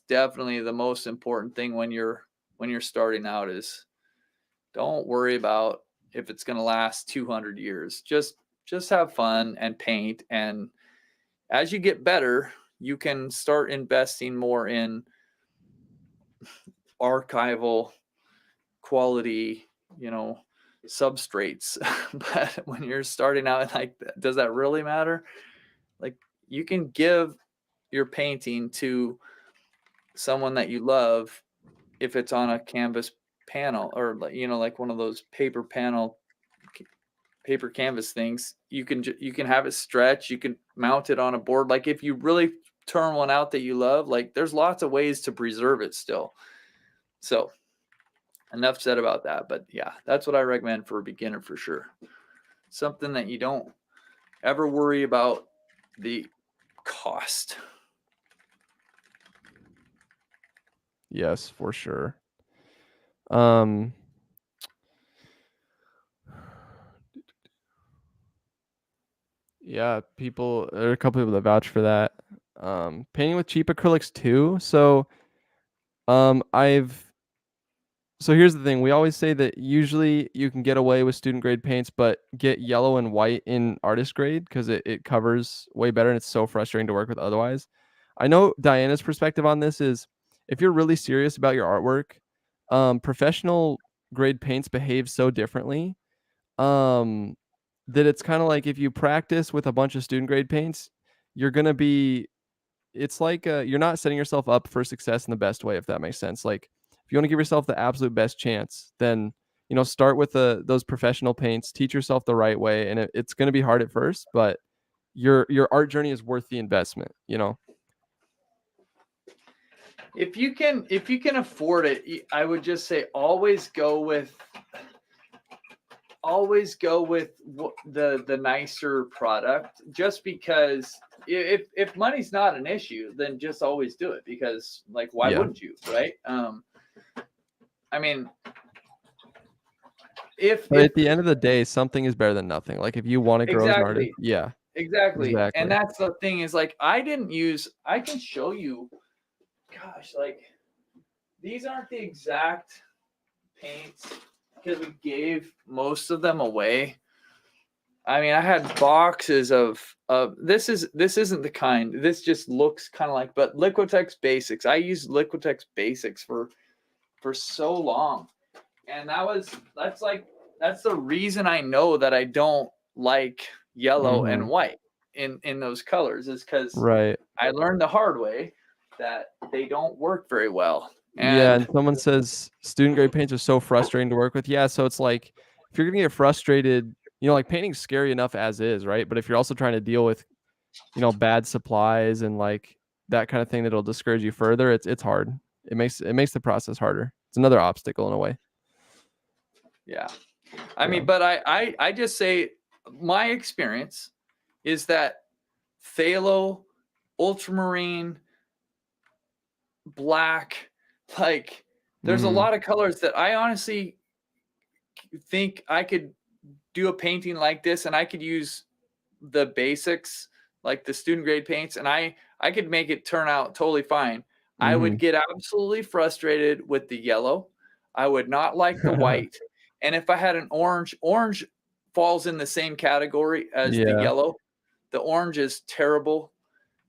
definitely the most important thing when you're starting out, is don't worry about if it's going to last 200 years. Just have fun and paint, and as you get better, you can start investing more in archival quality, substrates. But when you're starting out, like, does that really matter? Like, you can give your painting to someone that you love if it's on a canvas panel, or like one of those paper canvas things. You can have it stretch, you can mount it on a board. Like, if you really turn one out that you love, like, there's lots of ways to preserve it still. So enough said about that. But yeah, that's what I recommend for a beginner, for sure. Something that you don't ever worry about the cost. Yes, for sure. Yeah, there are a couple people that vouch for that. Painting with cheap acrylics too. So, so here's the thing. We always say that usually you can get away with student grade paints, but get yellow and white in artist grade, because it covers way better, and it's so frustrating to work with otherwise. I know Diana's perspective on this is, if you're really serious about your artwork, professional grade paints behave so differently, that it's kind of like, if you practice with a bunch of student grade paints, it's like you're not setting yourself up for success in the best way, if that makes sense. Like, if you want to give yourself the absolute best chance, then start with those professional paints, teach yourself the right way, and it's going to be hard at first, but your art journey is worth the investment. If you can afford it, I would just say always go with the nicer product, just because if money's not an issue, then just always do it, because, like, why wouldn't you, right? I mean, but at the end of the day, something is better than nothing. Like, if you want to grow as an artist, exactly. And that's the thing, is like, I can show you, gosh, like, these aren't the exact paints, because we gave most of them away. I mean, I had boxes of this isn't the kind, this just looks kind of like, but Liquitex Basics. I used Liquitex Basics for so long. And that's the reason I know that I don't like yellow and white in those colors, is because I learned the hard way that they don't work very well. And someone says student grade paints are so frustrating to work with. Yeah, so it's like, if you're gonna get frustrated like painting's scary enough as is, right? But if you're also trying to deal with, bad supplies and like that kind of thing that'll discourage you further, it's hard. It makes the process harder. It's another obstacle in a way. Yeah. I Yeah. mean, but I just say my experience is that phthalo, ultramarine, black, like there's a Mhm. lot of colors that I honestly think I could do a painting like this, and I could use the basics like the student grade paints, and I could make it turn out totally fine. I would Mhm. get absolutely frustrated with the yellow. I would not like the white. And if I had an orange falls in the same category as the Yeah. yellow. The orange is terrible,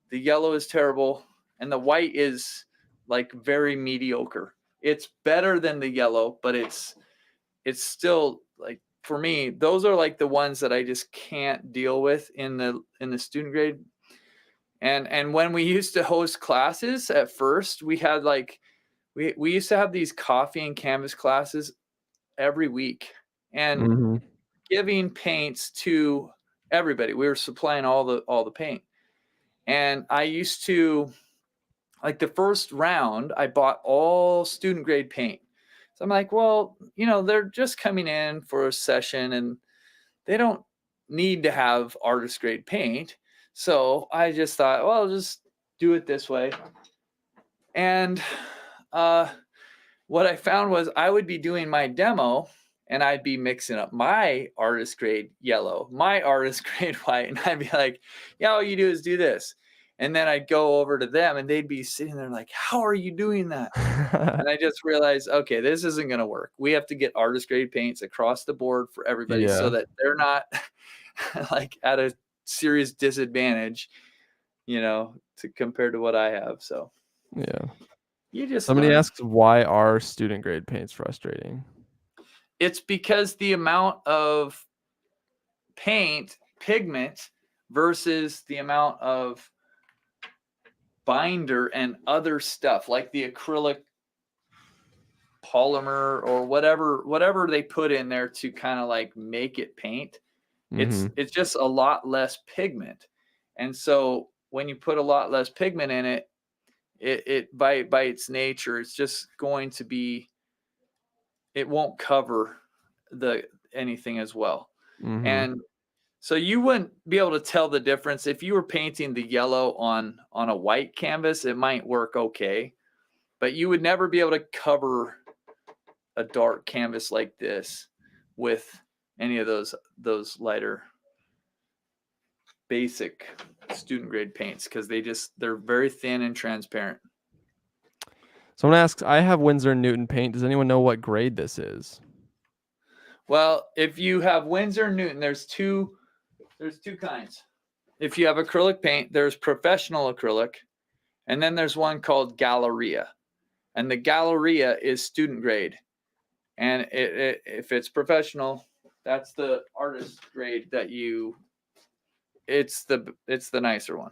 the yellow is terrible, and the white is like very mediocre. It's better than the yellow, but it's still like, for me, those are like the ones that I just can't deal with in the student grade. And when we used to host classes at first, we had like we used to have these coffee and canvas classes every week, and Mhm. giving paints to everybody. We were supplying all the paint. And I used to, like, the first round, I bought all student grade paint. So I'm like, well, they're just coming in for a session and they don't need to have artist grade paint. So I just thought, well, I'll just do it this way. And uh, what I found was I would be doing my demo and I'd be mixing up my artist grade yellow, my artist grade white, and I'd be like, yeah, all you do is do this. And then I'd go over to them and they'd be sitting there like, how are you doing that? And I just realized, okay, this isn't going to work. We have to get artist grade paints across the board for everybody so Yeah. that they're not like at a serious disadvantage, to compare to what I have. So Yeah. you just Somebody learn. asks, why are student grade paints frustrating? It's because the amount of paint, pigment versus the amount of binder and other stuff like the acrylic polymer or whatever they put in there to kind of like make it paint. Mhm. It's just a lot less pigment. And so when you put a lot less pigment in it, it by its nature, it's just going to be, it won't cover the anything as well. Mhm. And so you wouldn't be able to tell the difference if you were painting the yellow on a white canvas. It might work okay, but you would never be able to cover a dark canvas like this with any of those lighter basic student grade paints, because they're very thin and transparent. Someone asks, I have Winsor & Newton paint. Does anyone know what grade this is? Well, if you have Winsor & Newton, there's two kinds. If you have acrylic paint, there's professional acrylic, and then there's one called Galleria. And the Galleria is student grade. And if it's professional, that's the artist grade it's the nicer one.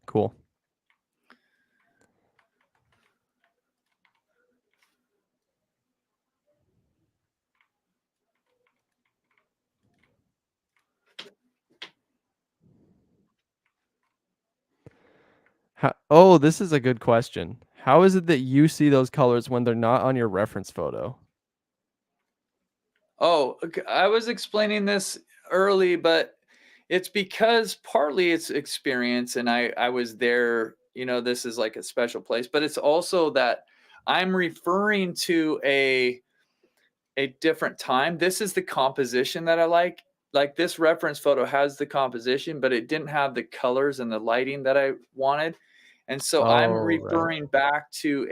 Cool. Oh, this is a good question. How is it that you see those colors when they're not on your reference photo? Oh, okay, I was explaining this early, but it's because partly it's experience and I was there, this is like a special place, but it's also that I'm referring to a different time. This is the composition that I like. Like, this reference photo has the composition, but it didn't have the colors and the lighting that I wanted. And so I'm Oh, right. referring back to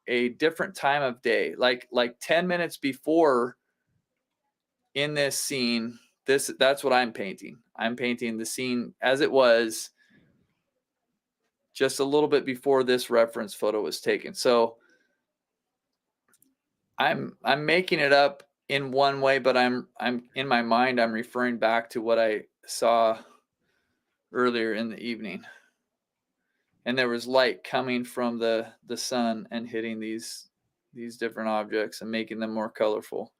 a different time of day, like 10 minutes before in this scene. That's what I'm painting. I'm painting the scene as it was just a little bit before this reference photo was taken. So I'm making it up in one way, but I'm in my mind, I'm referring back to what I saw earlier in the evening. And there was light coming from the sun and hitting these different objects and making them more colorful.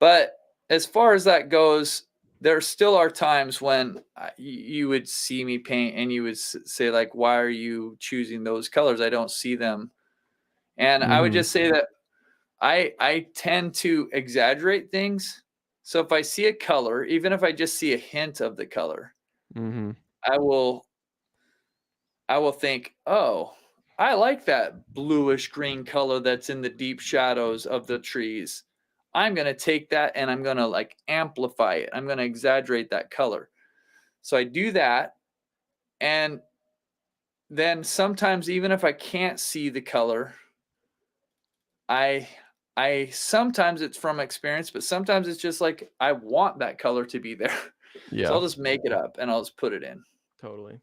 But as far as that goes, there still are times when you would see me paint and you would say like, why are you choosing those colors? I don't see them. And I would Mhm. just say that I tend to exaggerate things. So if I see a color, even if I just see a hint of the color, Mhm. I will think, "Oh, I like that bluish green color that's in the deep shadows of the trees. I'm gonna take that and I'm gonna like amplify it. I'm gonna exaggerate that color." So I do that, and then sometimes even if I can't see the color, I I sometimes it's from experience, but sometimes it's just like I want that color to be there. So Yeah, I'll just make it up and I'll just put it in. totally.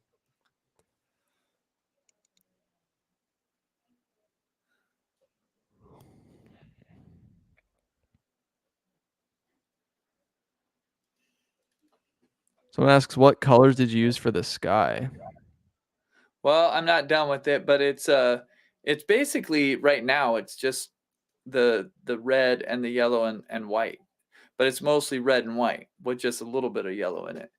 Someone asks, "What colors did you use for the sky?" Well, I'm not done with it, but it's basically right now it's just the red and the yellow and white. But it's mostly red and white with just a little bit of yellow in it.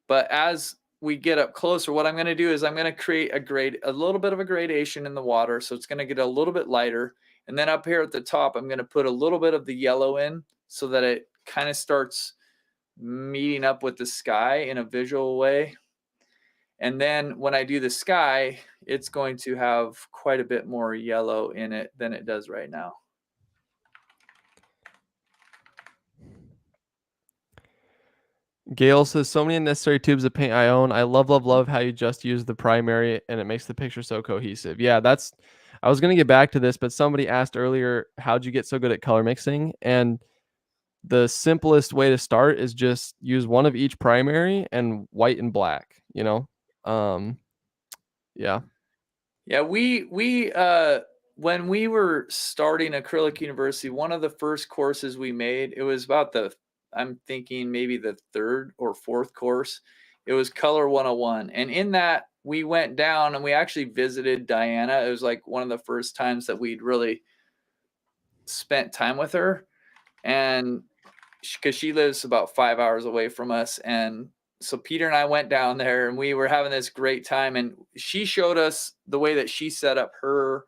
But as we get up closer, what I'm going to do is I'm going to create a little bit of a gradation in the water. So it's going to get a little bit lighter. And then up here at the top, I'm going to put a little bit of the yellow in so that it kind of starts meeting up with the sky in a visual way. And then when I do the sky, it's going to have quite a bit more yellow in it than it does right now. Gail says, "So many unnecessary tubes of paint I own. I love, love, love how you just use the primary and it makes the picture so cohesive." Yeah, that's I was gonna get back to this, but somebody asked earlier, how'd you get so good at color mixing? And the simplest way to start is just use one of each primary and white and black, you know? Um, yeah. Yeah, we when we were starting Acrylic University, one of the first courses we made, it was about I'm thinking maybe the third or fourth course. It was Color 101. And in that, we went down and we actually visited Diana. It was like one of the first times that we'd really spent time with her. And because she lives about 5 hours away from us. And so Peter and I went down there and we were having this great time. And she showed us the way that she set up her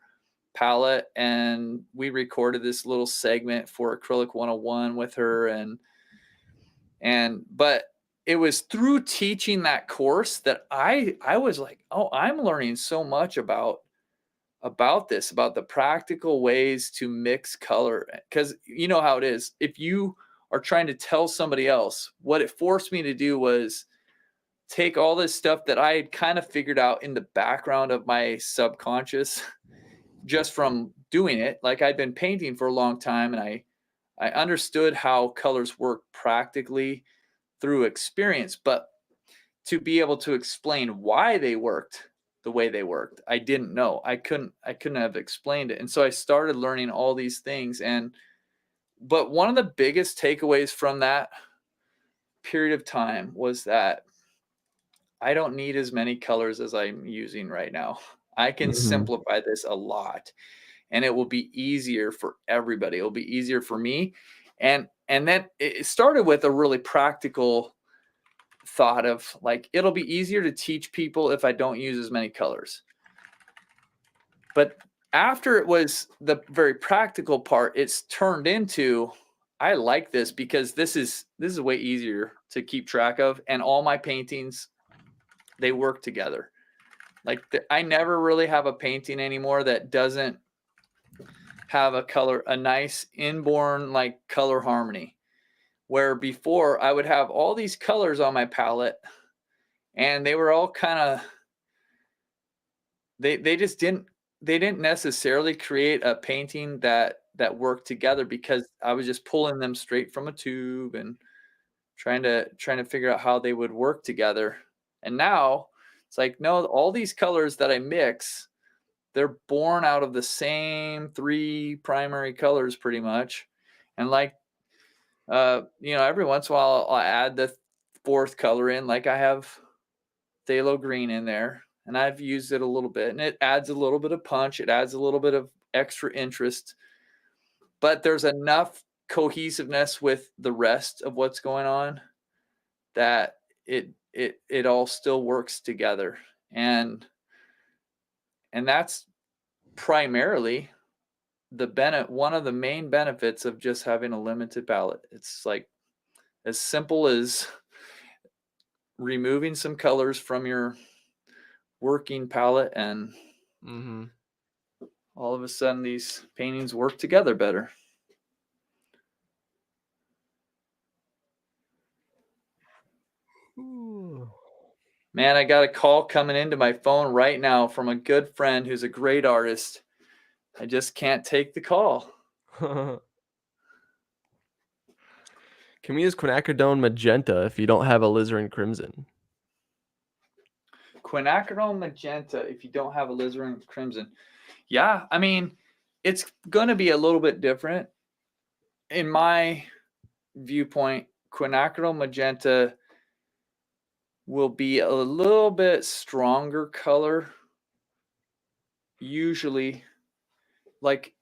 palette. And we recorded this little segment for Acrylic 101 with her. But it was through teaching that course that I was like, oh, I'm learning so much about this, about the practical ways to mix color. Because you know how it is. If you are trying to tell somebody else, what it forced me to do was take all this stuff that I had kind of figured out in the background of my subconscious just from doing it. Like I'd been painting for a long time and I understood how colors work practically through experience, but to be able to explain why they worked the way they worked, I didn't know. I couldn't have explained it. And so I started learning all these things. But one of the biggest takeaways from that period of time was that I don't need as many colors as I'm using right now. I can Mhm. simplify this a lot and it will be easier for everybody. It'll be easier for me. And then it started with a really practical thought of like it'll be easier to teach people if I don't use as many colors. But after it was the very practical part, it's turned into I like this because this is way easier to keep track of and all my paintings they work together. Like I never really have a painting anymore that doesn't have a nice inborn like color harmony. Where before I would have all these colors on my palette and they were all kind of they just didn't necessarily create a painting that worked together because I was just pulling them straight from a tube and trying to figure out how they would work together. And now it's like no, all these colors that I mix, they're born out of the same three primary colors pretty much. And like every once in a while I'll add the fourth color in, like I have phthalo green in there, and I've used it a little bit, and it adds a little bit of punch. It adds a little bit of extra interest, but there's enough cohesiveness with the rest of what's going on, that it all still works together. And that's primarily one of the main benefits of just having a limited palette. It's like as simple as removing some colors from your working palette, and all of a sudden these paintings work together better. Man, I got a call coming into my phone right now from a good friend who's a great artist. I just can't take the call. Can we use quinacridone magenta if you don't have alizarin crimson? Quinacridone magenta if you don't have alizarin crimson. Yeah, I mean, it's going to be a little bit different. In my viewpoint, quinacridone magenta will be a little bit stronger color. Usually, like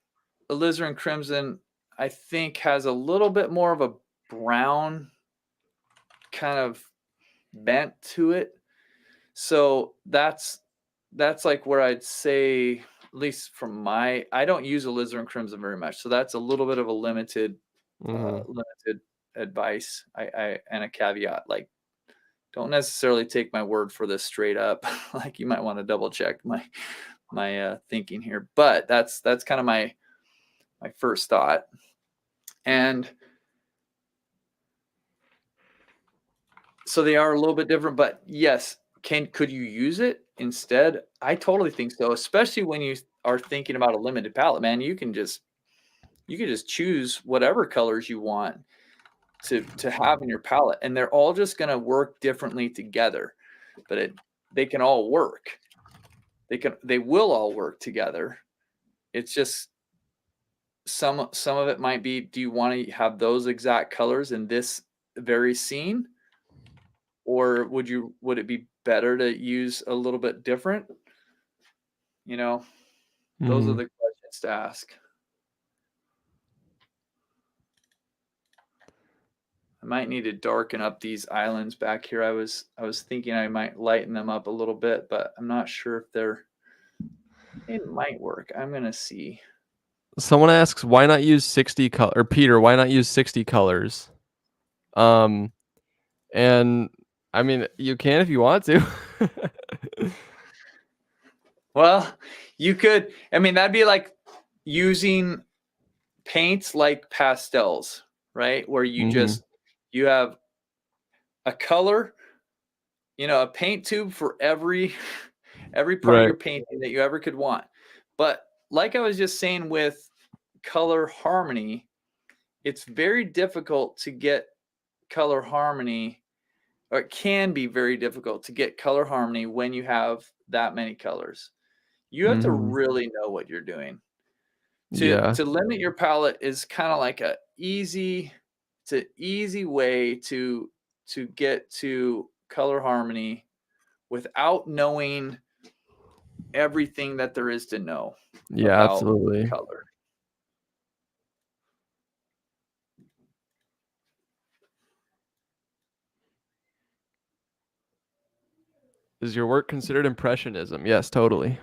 alizarin crimson, I think has a little bit more of a brown kind of bent to it. So that's like where I'd say, at least from I don't use alizarin crimson very much. So that's a little bit of a limited advice. I and a caveat, like, don't necessarily take my word for this straight up. Like, you might want to double check my thinking here, but that's kind of my first thought. And so they are a little bit different, but yes, could you use it instead? I totally think so, especially when you are thinking about a limited palette, man. You can just choose whatever colors you want to have in your palette, and they're all just going to work differently together, but they can all work. They will all work together. It's just some of it might be, do you want to have those exact colors in this very scene, or would it be better to use a little bit different? Those are the questions to ask. I might need to darken up these islands back here. I was thinking I might lighten them up a little bit, but I'm not sure if it might work. I'm gonna see. Someone asks, why not use 60 color, or Peter, why not use 60 colors? And I mean, you can if you want to. Well, you could. I mean, that'd be like using paints like pastels, right? Where you you have a color, a paint tube for every part of your painting that you ever could want. But like I was just saying with color harmony, it's very difficult to get color harmony, or it can be very difficult to get color harmony when you have that many colors. You have to really know what you're doing. To limit your palette is kind of like an easy way to get to color harmony without knowing everything that there is to know. Yeah, absolutely. Color. Is your work considered impressionism? Yes, totally.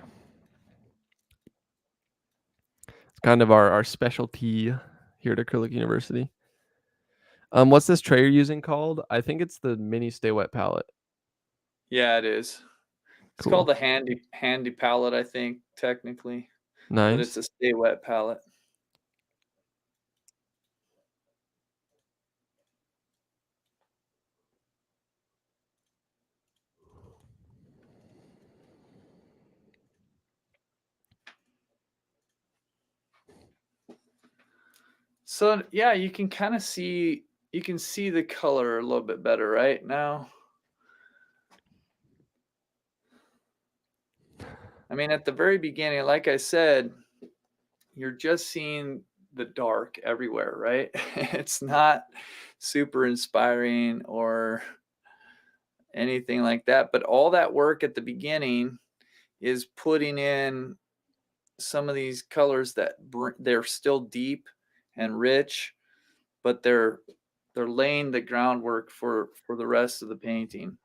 It's kind of our specialty here at Acrylic University. What's this tray you're using called? I think it's the mini Stay Wet palette. Yeah, it is. It's called the handy palette, I think, technically. Nice. But it's a Stay Wet palette. So yeah, you can kind of see the color a little bit better right now. I mean, at the very beginning, like I said, you're just seeing the dark everywhere, right? It's not super inspiring or anything like that, but all that work at the beginning is putting in some of these colors that they're still deep and rich, but they're laying the groundwork for the rest of the painting.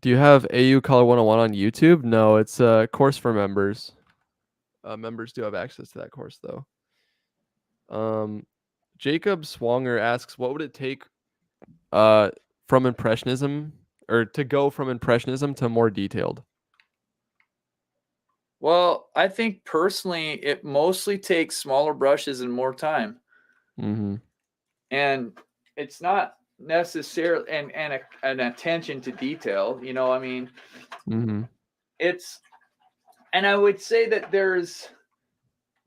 Do you have AU Color 101 on YouTube? No, it's a course for members. Members do have access to that course though. Jacob Swanger asks, what would it take from Impressionism, or to go from Impressionism to more detailed? Well, I think personally it mostly takes smaller brushes and more time. Mm-hmm. And it's not necessarily an attention to detail, you know, I mean, Mm-hmm. it's, and I would say that there's,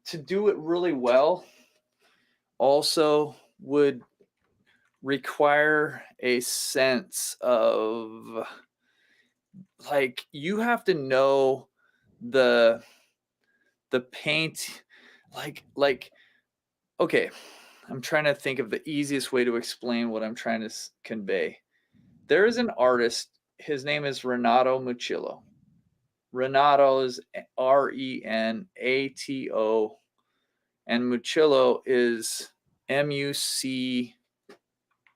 to do it really well also would require a sense of, like, you have to know the paint, like okay, I'm trying to think of the easiest way to explain what I'm trying to convey. There is an artist, his name is Renato Mucillo. Renato is Renato, and Mucillo is M-U-C,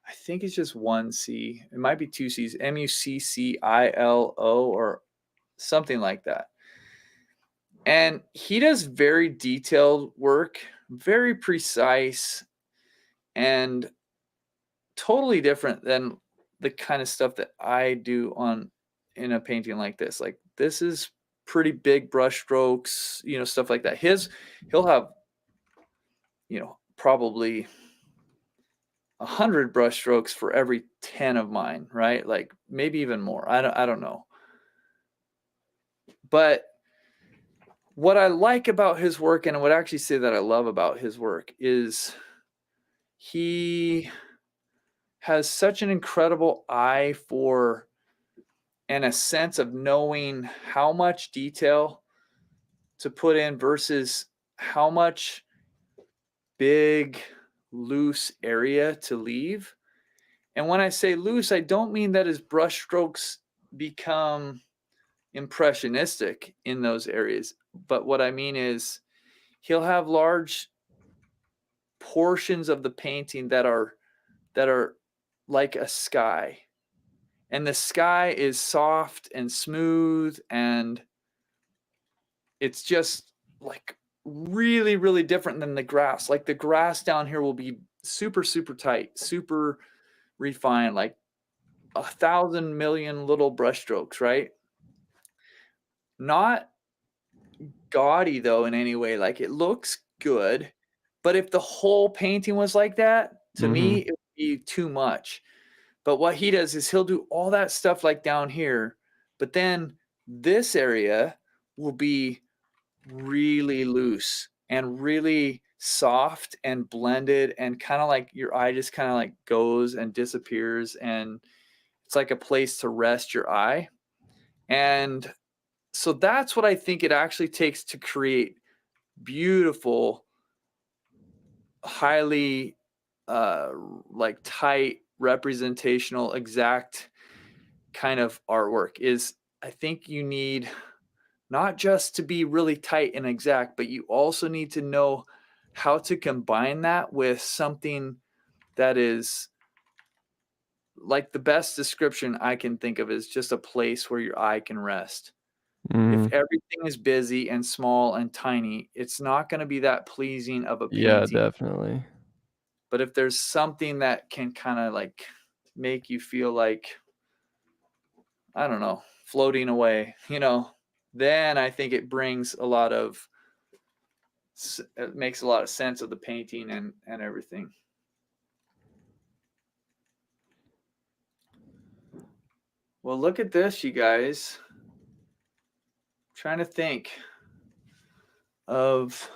I think it's just one C. It might be two C's, Muccilo or something like that. And he does very detailed work, very precise, and totally different than the kind of stuff that I do in a painting like this. Like, this is pretty big brush strokes, you know, stuff like that. He'll have, you know, probably 100 brush strokes for every 10 of mine, right? Like maybe even more. I don't know. But what I like about his work, and I would actually say that I love about his work, is he has such an incredible eye for, and a sense of knowing how much detail to put in versus how much big, loose area to leave. And when I say loose, I don't mean that his brush strokes become impressionistic in those areas. But what I mean is he'll have large portions of the painting that are like a sky. And the sky is soft and smooth, and it's just like really, really different than the grass. Like the grass down here will be super, super tight, super refined, like 1,000 million little brush strokes, right? Not gaudy though in any way. Like, it looks good, but if the whole painting was like that, to me, it would be too much. But what he does is he'll do all that stuff like down here, but then this area will be really loose and really soft and blended, and kind of like your eye just kind of like goes and disappears, and it's like a place to rest your eye. And so that's what I think it actually takes to create beautiful, highly like tight, representational, exact kind of artwork. Is, I think you need not just to be really tight and exact, but you also need to know how to combine that with something that is, like, the best description I can think of is just a place where your eye can rest. If everything is busy and small and tiny, it's not going to be that pleasing of a painting. Yeah, definitely. But if there's something that can kind of like make you feel like, I don't know, floating away, you know, then I think it brings a lot of, it makes a lot of sense of the painting and everything. Well, look at this, you guys. I'm trying to think of,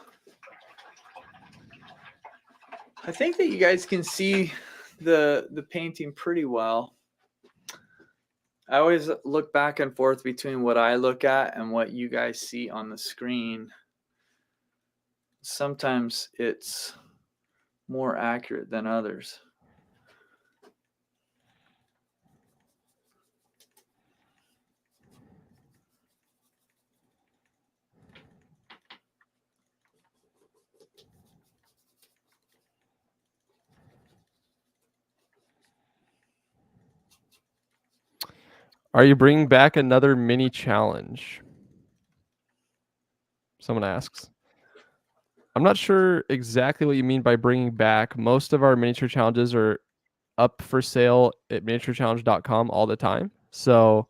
I think that you guys can see the painting pretty well. I always look back and forth between what I look at and what you guys see on the screen. Sometimes it's more accurate than others. Are you bringing back another mini challenge? Someone asks. I'm not sure exactly what you mean by bringing back. Most of our miniature challenges are up for sale at miniaturechallenge.com all the time. So,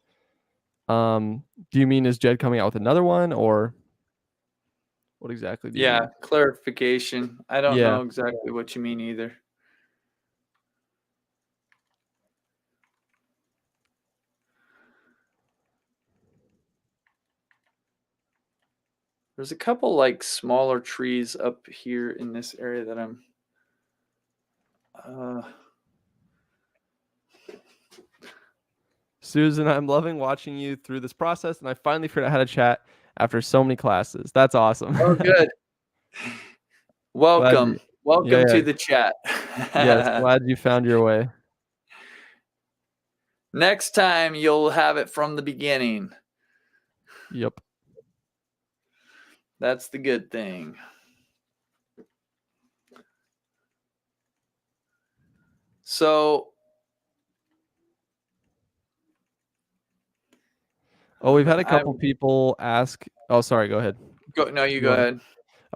do you mean is Jed coming out with another one, or what exactly do you Yeah, mean? clarification. I don't Yeah. know exactly what you mean either. There's a couple like smaller trees up here in this area that I'm Susan, I'm loving watching you through this process, and I finally figured out how to chat after so many classes. That's awesome. Oh, good. Glad Welcome. you, Welcome yeah, to the chat. yes, glad you found your way. Next time you'll have it from the beginning. Yep. That's the good thing. So, we've had a couple people ask. Oh, sorry. Go ahead. No, you You go wanna- ahead.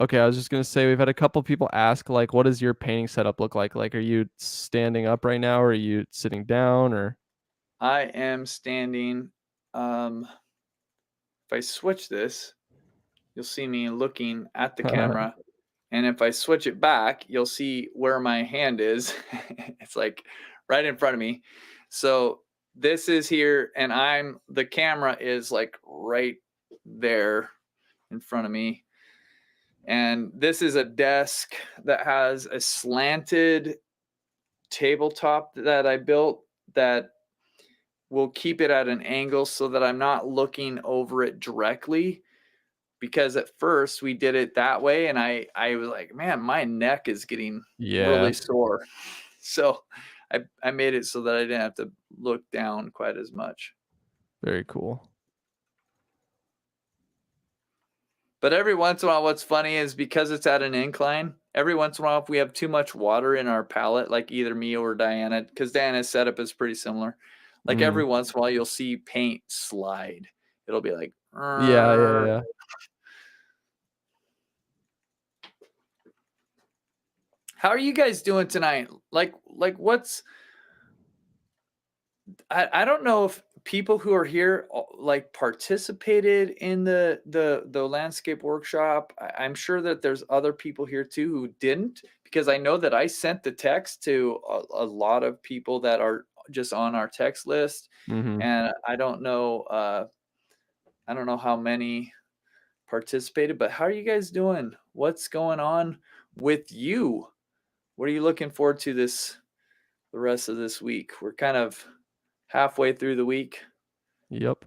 Okay, I was just gonna say we've had a couple people ask, like, what does your painting setup look like? Like, are you standing up right now, or are you sitting down, or? I am standing. If I switch this, you'll see me looking at the camera. And if I switch it back, you'll see where my hand is. It's like right in front of me. So this is here, and the camera is like right there in front of me. And this is a desk that has a slanted tabletop that I built that will keep it at an angle so that I'm not looking over it directly. Because at first we did it that way, and I was like, man, my neck is getting really sore. So I made it so that I didn't have to look down quite as much. Very cool. But every once in a while, what's funny is because it's at an incline, every once in a while, if we have too much water in our palette, like either me or Diana, because Diana's setup is pretty similar, like every once in a while, you'll see paint slide. It'll be like, Yeah. How are you guys doing tonight? Like what's I don't know if people who are here like participated in the landscape workshop. I'm sure that there's other people here too who didn't, because I know that I sent the text to a lot of people that are just on our text list, and I don't know how many participated, but how are you guys doing? What's going on with you? What are you looking forward to the rest of this week? We're kind of halfway through the week. Yep.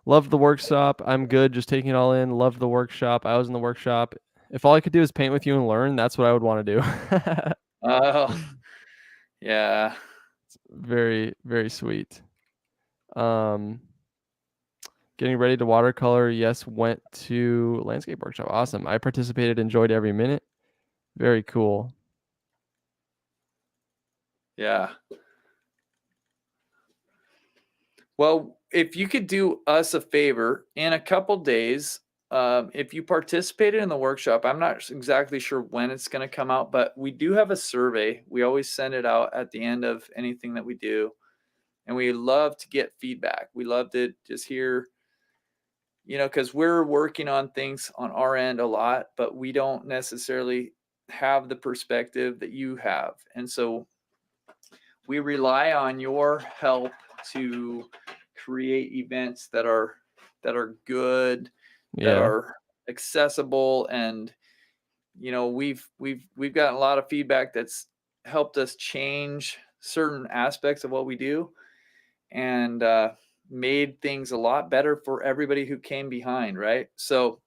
Love the workshop. I'm good just taking it all in. Love the workshop. I was in the workshop. If all I could do is paint with you and learn, that's what I would want to do. Oh, yeah. It's very, very sweet. Getting ready to watercolor. Yes, went to landscape workshop. Awesome. I participated, enjoyed every minute. Very cool. Yeah. Well, if you could do us a favor, in a couple days, if you participated in the workshop, I'm not exactly sure when it's going to come out, but we do have a survey. We always send it out at the end of anything that we do, and we love to get feedback. We love to just hear, because we're working on things on our end a lot, but we don't necessarily have the perspective that you have. And so we rely on your help to create events that are good, that are accessible, and we've gotten a lot of feedback that's helped us change certain aspects of what we do, and made things a lot better for everybody who came behind, right? So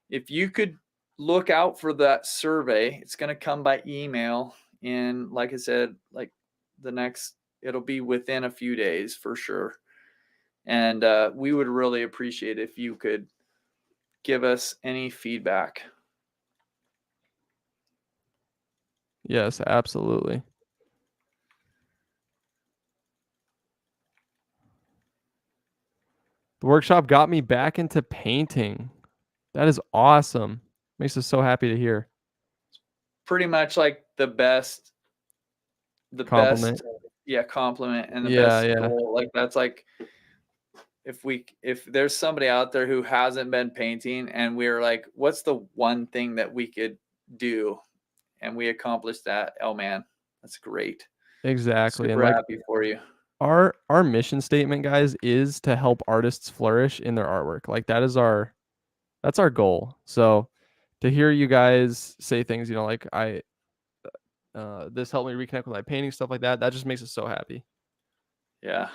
if you could look out for that survey, it's going to come by email in, like I said, like it'll be within a few days for sure. And we would really appreciate if you could give us any feedback. Yes, absolutely. The workshop got me back into painting. That is awesome. Makes us so happy to hear. Pretty much like the best Compliment. compliment and the Yeah, best yeah. goal. Like that's like if there's somebody out there who hasn't been painting and we're like, what's the one thing that we could do? And we accomplished that. Oh man, that's great. Exactly. And Super like happy for you. our mission statement, guys, is to help artists flourish in their artwork. Like that's our goal. So to hear you guys say things, you know, like this helped me reconnect with my painting, stuff like that, that just makes us so happy. Yeah.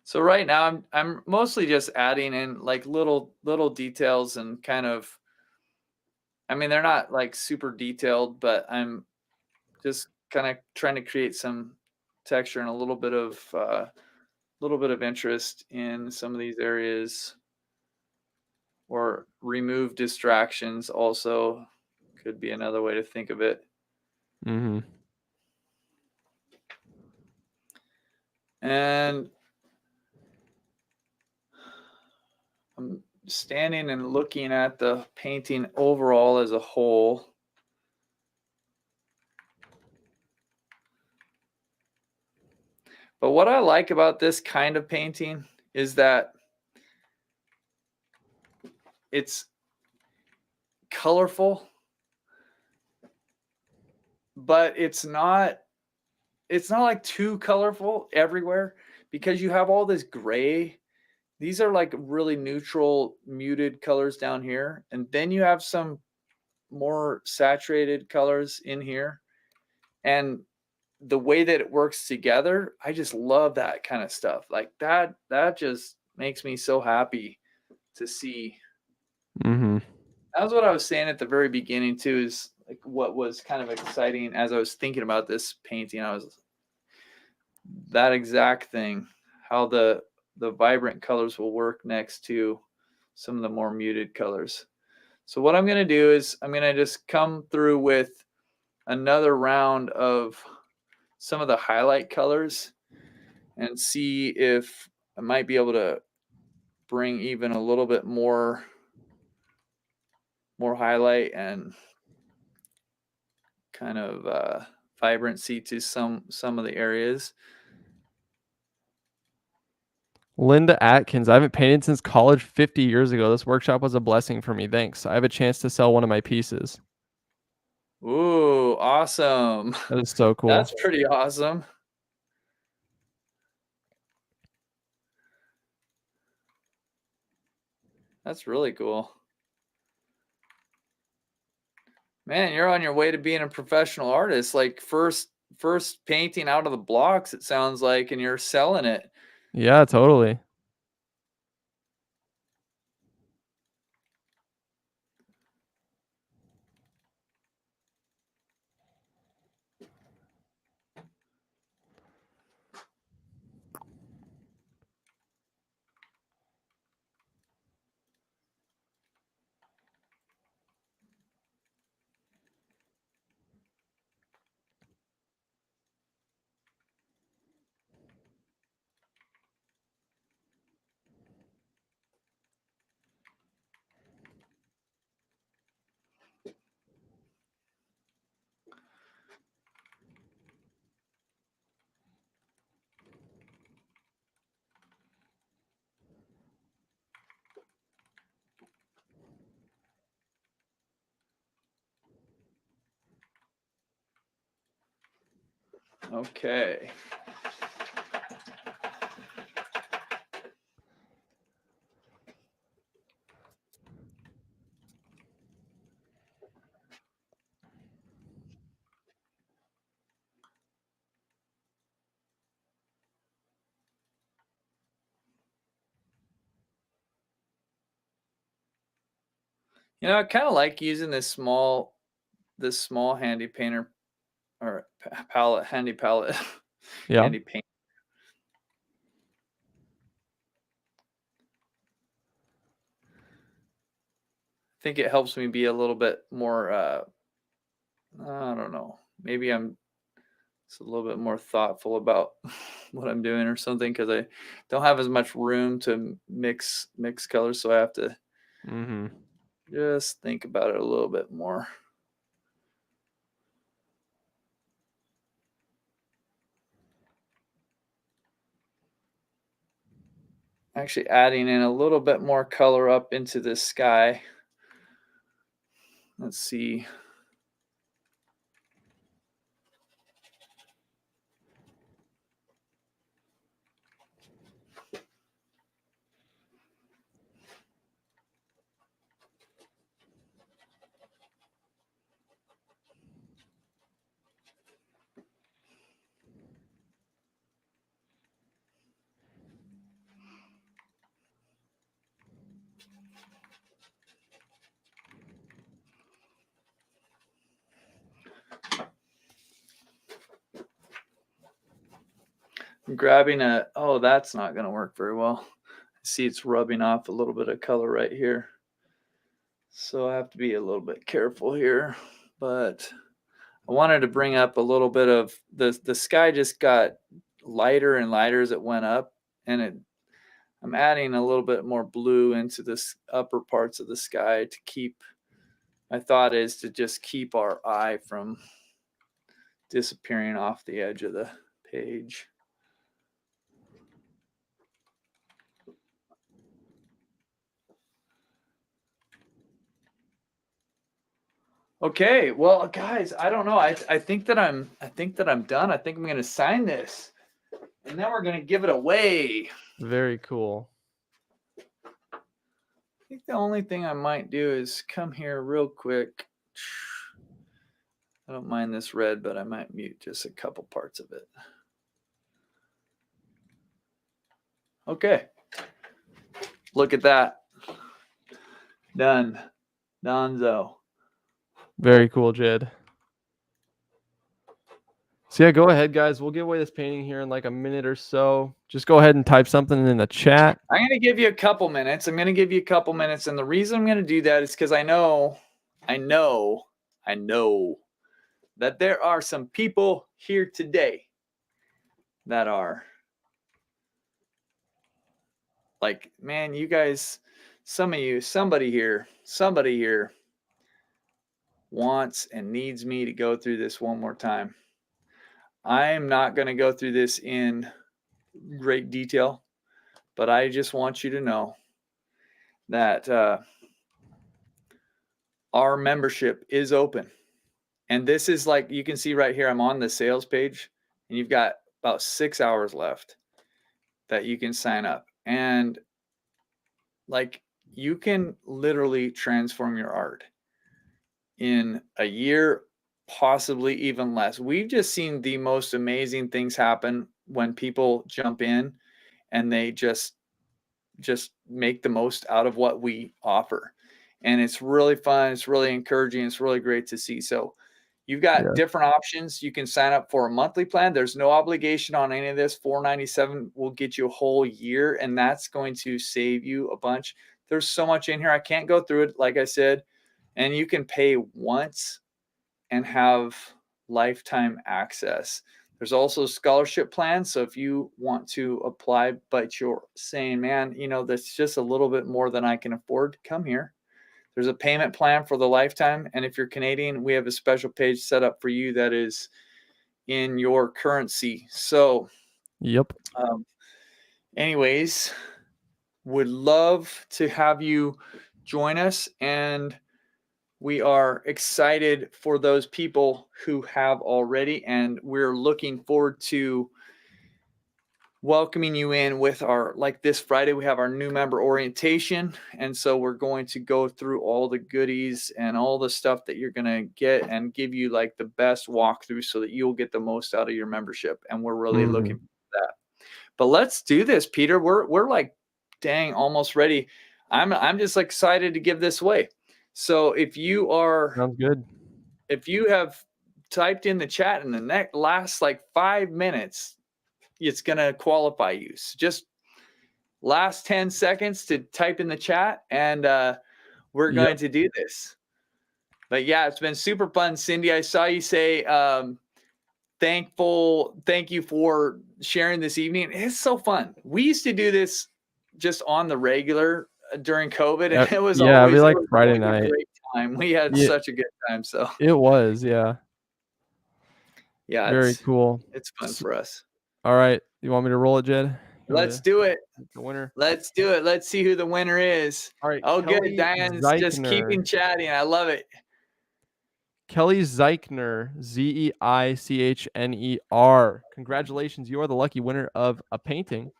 So right now I'm mostly just adding in like little details and kind of, I mean, they're not like super detailed, but I'm just kind of trying to create some texture and a little bit of interest in some of these areas, or remove distractions also could be another way to think of it. Mm-hmm. And I'm standing and looking at the painting overall as a whole. But what I like about this kind of painting is that it's colorful, but it's not like too colorful everywhere, because you have all this gray. These are like really neutral, muted colors down here, and then you have some more saturated colors in here. And the way that it works together, I just love that kind of stuff. Like that just makes me so happy to see. Mm-hmm. That was what I was saying at the very beginning too, is like what was kind of exciting as I was thinking about this painting. I was that exact thing, how the vibrant colors will work next to some of the more muted colors. So what I'm going to do is I'm going to just come through with another round of some of the highlight colors and see if I might be able to bring even a little bit more highlight and kind of vibrancy to some of the areas. Linda Atkins, I haven't painted since college 50 years ago. This workshop was a blessing for me. Thanks. I have a chance to sell one of my pieces. Ooh, awesome. That is so cool. That's pretty awesome. That's really cool. Man, you're on your way to being a professional artist. Like first painting out of the blocks, it sounds like, and you're selling it. Yeah, totally. Okay. You know, I kind of like using this small handy painter or palette, handy palette, Yeah. handy paint. think it helps me be a little bit more, I don't know, maybe I'm just a little bit more thoughtful about what I'm doing or something, because I don't have as much room to mix colors. So I have to Mm-hmm. just think about it a little bit more. Actually adding in a little bit more color up into the sky. Let's see. I'm grabbing oh, that's not going to work very well. See, it's rubbing off a little bit of color right here. So I have to be a little bit careful here, but I wanted to bring up a little bit of the sky just got lighter and lighter as it went up, and I'm adding a little bit more blue into this upper parts of the sky to keep, my thought is to just keep our eye from disappearing off the edge of the page. Okay, well, guys, I don't know. I think that I'm done. I think I'm gonna sign this, and then we're gonna give it away. Very cool. I think the only thing I might do is come here real quick. I don't mind this red, but I might mute just a couple parts of it. Okay. Look at that. Done. Donzo. Very cool, Jed. So yeah, go ahead, guys. We'll give away this painting here in like a minute or so. Just go ahead and type something in the chat. I'm going to give you a couple minutes. And the reason I'm going to do that is because I know that there are some people here today that are like, man, you guys, somebody here wants and needs me to go through this one more time. I am not going to go through this in great detail, but I just want you to know that our membership is open. And this is like, you can see right here, I'm on the sales page, and you've got about 6 hours left that you can sign up. And like, you can literally transform your art in a year, possibly even less. We've just seen the most amazing things happen when people jump in and they just make the most out of what we offer. And it's really fun. It's really encouraging. It's really great to see. So you've got different options. You can sign up for a monthly plan. There's no obligation on any of this. $497 will get you a whole year, and that's going to save you a bunch. There's so much in here. I can't go through it, like I said. And you can pay once and have lifetime access. There's also scholarship plans. So if you want to apply, but you're saying, man, that's just a little bit more than I can afford, come here. There's a payment plan for the lifetime. And if you're Canadian, we have a special page set up for you that is in your currency. So, yep. Anyways, would love to have you join us. And we are excited for those people who have already, and we're looking forward to welcoming you in with our, like this Friday, we have our new member orientation. And so we're going to go through all the goodies and all the stuff that you're going to get and give you like the best walkthrough so that you'll get the most out of your membership. And we're really looking for that. But let's do this, Peter. We're like, dang, almost ready. I'm just excited to give this away. So if you are, sounds good. If you have typed in the chat in the last like 5 minutes, it's going to qualify you. So just last 10 seconds to type in the chat, and we're Yep. going to do this. But yeah, it's been super fun. Cindy, I saw you say thank you for sharing this evening. It's so fun. We used to do this just on the regular during COVID, and it was Yeah, always like it was Friday always a night. great time. We had Yeah, such a good time. So it was, yeah. yeah, Very cool. it's fun for us. All right. You want me to roll it, Jed? You want me Let's to do it. pick the winner. Let's do it. Let's see who the winner is. All right. Oh, Kelly good. Diane's just Zeichner. keeping chatting. I love it. Kelly Zeichner, Zeichner. Congratulations. You are the lucky winner of a painting.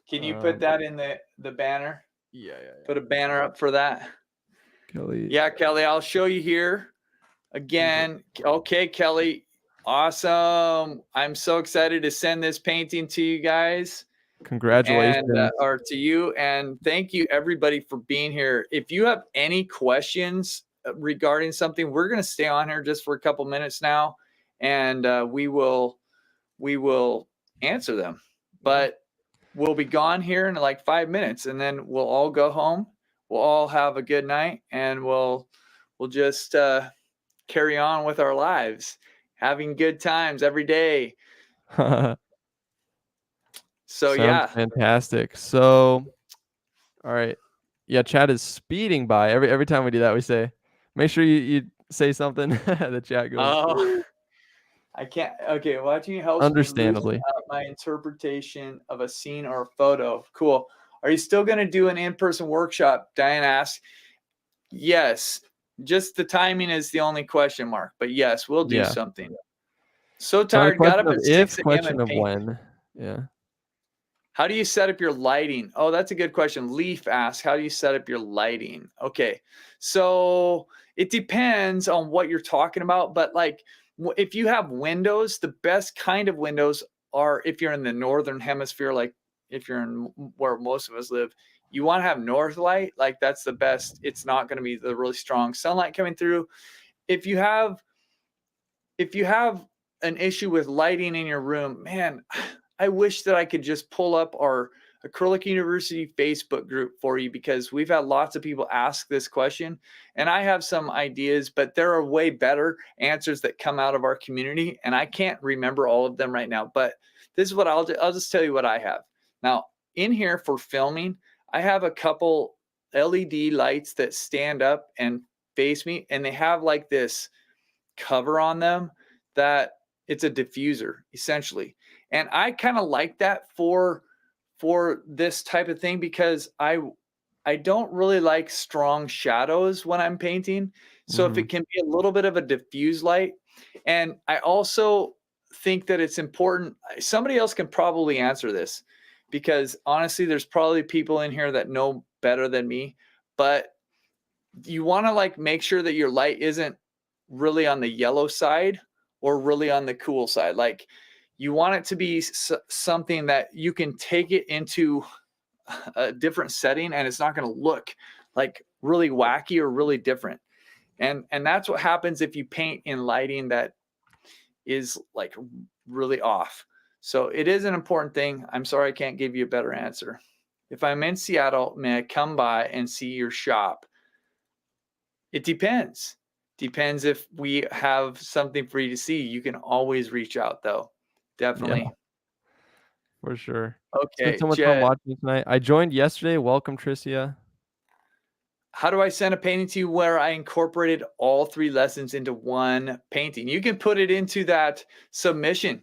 Can you put that in the banner? Yeah. Put a banner up for that. Kelly. Yeah, Kelly, I'll show you here again. Okay, Kelly. Awesome. I'm so excited to send this painting to you guys. Congratulations. And or to you, and thank you everybody for being here. If you have any questions regarding something, we're going to stay on here just for a couple minutes now, and we will answer them. But we'll be gone here in like 5 minutes, and then we'll all go home. We'll all have a good night, and we'll just carry on with our lives, having good times every day. So Sounds yeah, fantastic. So, all right, yeah, chat is speeding by. Every time we do that, we say, make sure you say something. The chat goes. oh, I can't. Okay, watching helps Understandably. me loosen up my interpretation of a scene or a photo. Cool. Are you still going to do an in-person workshop? Diane asks. Yes. Just the timing is the only question mark. But yes, we'll do something. So tired. Got up at 6 a.m. Question and of painted. when. Yeah. How do you set up your lighting? Oh, that's a good question. Leaf asks, how do you set up your lighting? Okay. So it depends on what you're talking about. But like if you have windows, the best kind of windows are if you're in the northern hemisphere, like if you're in where most of us live, you want to have north light. Like that's the best. It's not going to be the really strong sunlight coming through. If you have an issue with lighting in your room, man, I wish that I could just pull up our Acrylic University Facebook group for you, because we've had lots of people ask this question, and I have some ideas, but there are way better answers that come out of our community, and I can't remember all of them right now. But this is what I'll just tell you what I have. Now, in here for filming, I have a couple LED lights that stand up and face me, and they have like this cover on them that it's a diffuser essentially. And I kind of like that for this type of thing, because I don't really like strong shadows when I'm painting. So if it can be a little bit of a diffuse light. And I also think that it's important. Somebody else can probably answer this, because honestly, there's probably people in here that know better than me, but you want to like make sure that your light isn't really on the yellow side or really on the cool side. Like you want it to be something that you can take it into a different setting and it's not going to look like really wacky or really different. And that's what happens if you paint in lighting that is like really off. So it is an important thing. I'm sorry I can't give you a better answer. If I'm in Seattle, may I come by and see your shop? It depends. Depends if we have something for you to see. You can always reach out though. Definitely. Yeah, for sure. Okay. Spent so much Jed, fun watching tonight. I joined yesterday. Welcome, Tricia. how do I send a painting to you where I incorporated all 3 lessons into one painting? You can put it into that submission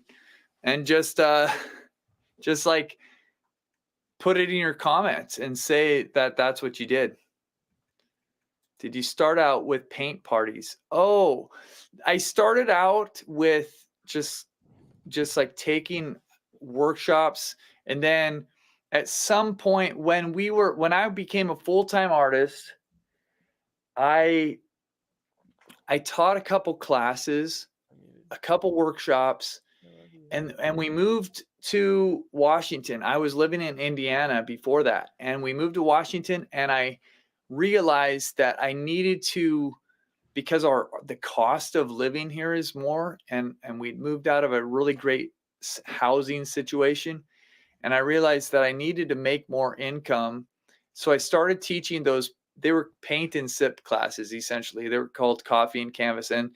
and just like put it in your comments and say that that's what you did. Did you start out with paint parties? Oh, I started out with just like taking workshops. And then at some point when I became a full-time artist, I taught a couple classes, a couple workshops, and we moved to Washington. I was living in Indiana before that, and we moved to Washington, and I realized that I needed to, because the cost of living here is more, and we'd moved out of a really great housing situation, and I realized that I needed to make more income. So I started teaching those they were paint and sip classes. Essentially, they were called Coffee and Canvas, and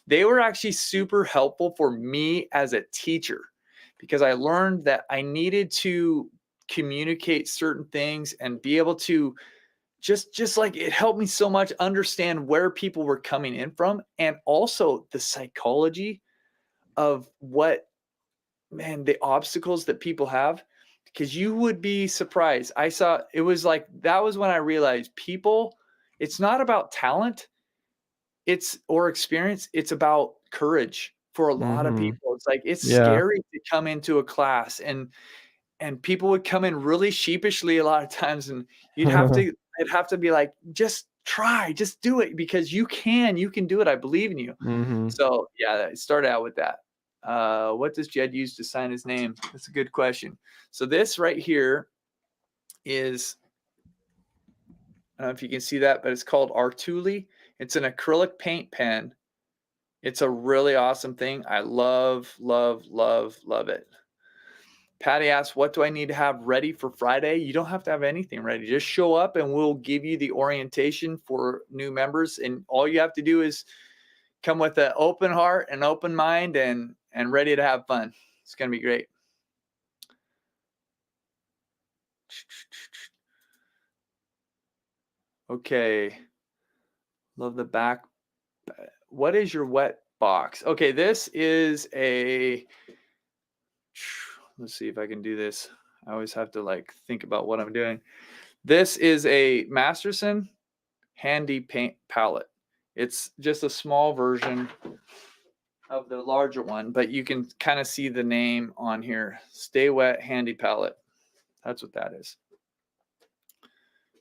they were actually super helpful for me as a teacher, because I learned that I needed to communicate certain things and be able to just like, it helped me so much understand where people were coming in from, and also the psychology of what, man, the obstacles that people have, because you would be surprised. I saw, it was like, that was when I realized people, it's not about talent, or experience, it's about courage for a lot of Mhm. people. It's like, it's Yeah. scary to come into a class, and people would come in really sheepishly a lot of times, and it'd have to be like, just try, just do it, because you can do it. I believe in you. Mhm. So yeah, I started out with that. What does Jed use to sign his name? That's a good question. So this right here is, I don't know if you can see that, but it's called Artuli. It's an acrylic paint pen. It's a really awesome thing. I love, love, love, love it. Patty asks, what do I need to have ready for Friday? You don't have to have anything ready. Just show up and we'll give you the orientation for new members. And all you have to do is come with an open heart and open mind, and ready to have fun. It's going to be great. Okay. Love the back. What is your wet box? Okay, this is a, let's see if I can do this. I always have to like think about what I'm doing. This is a Masterson handy paint palette. It's just a small version of the larger one, but you can kind of see the name on here. Stay Wet Handy Palette. That's what that is.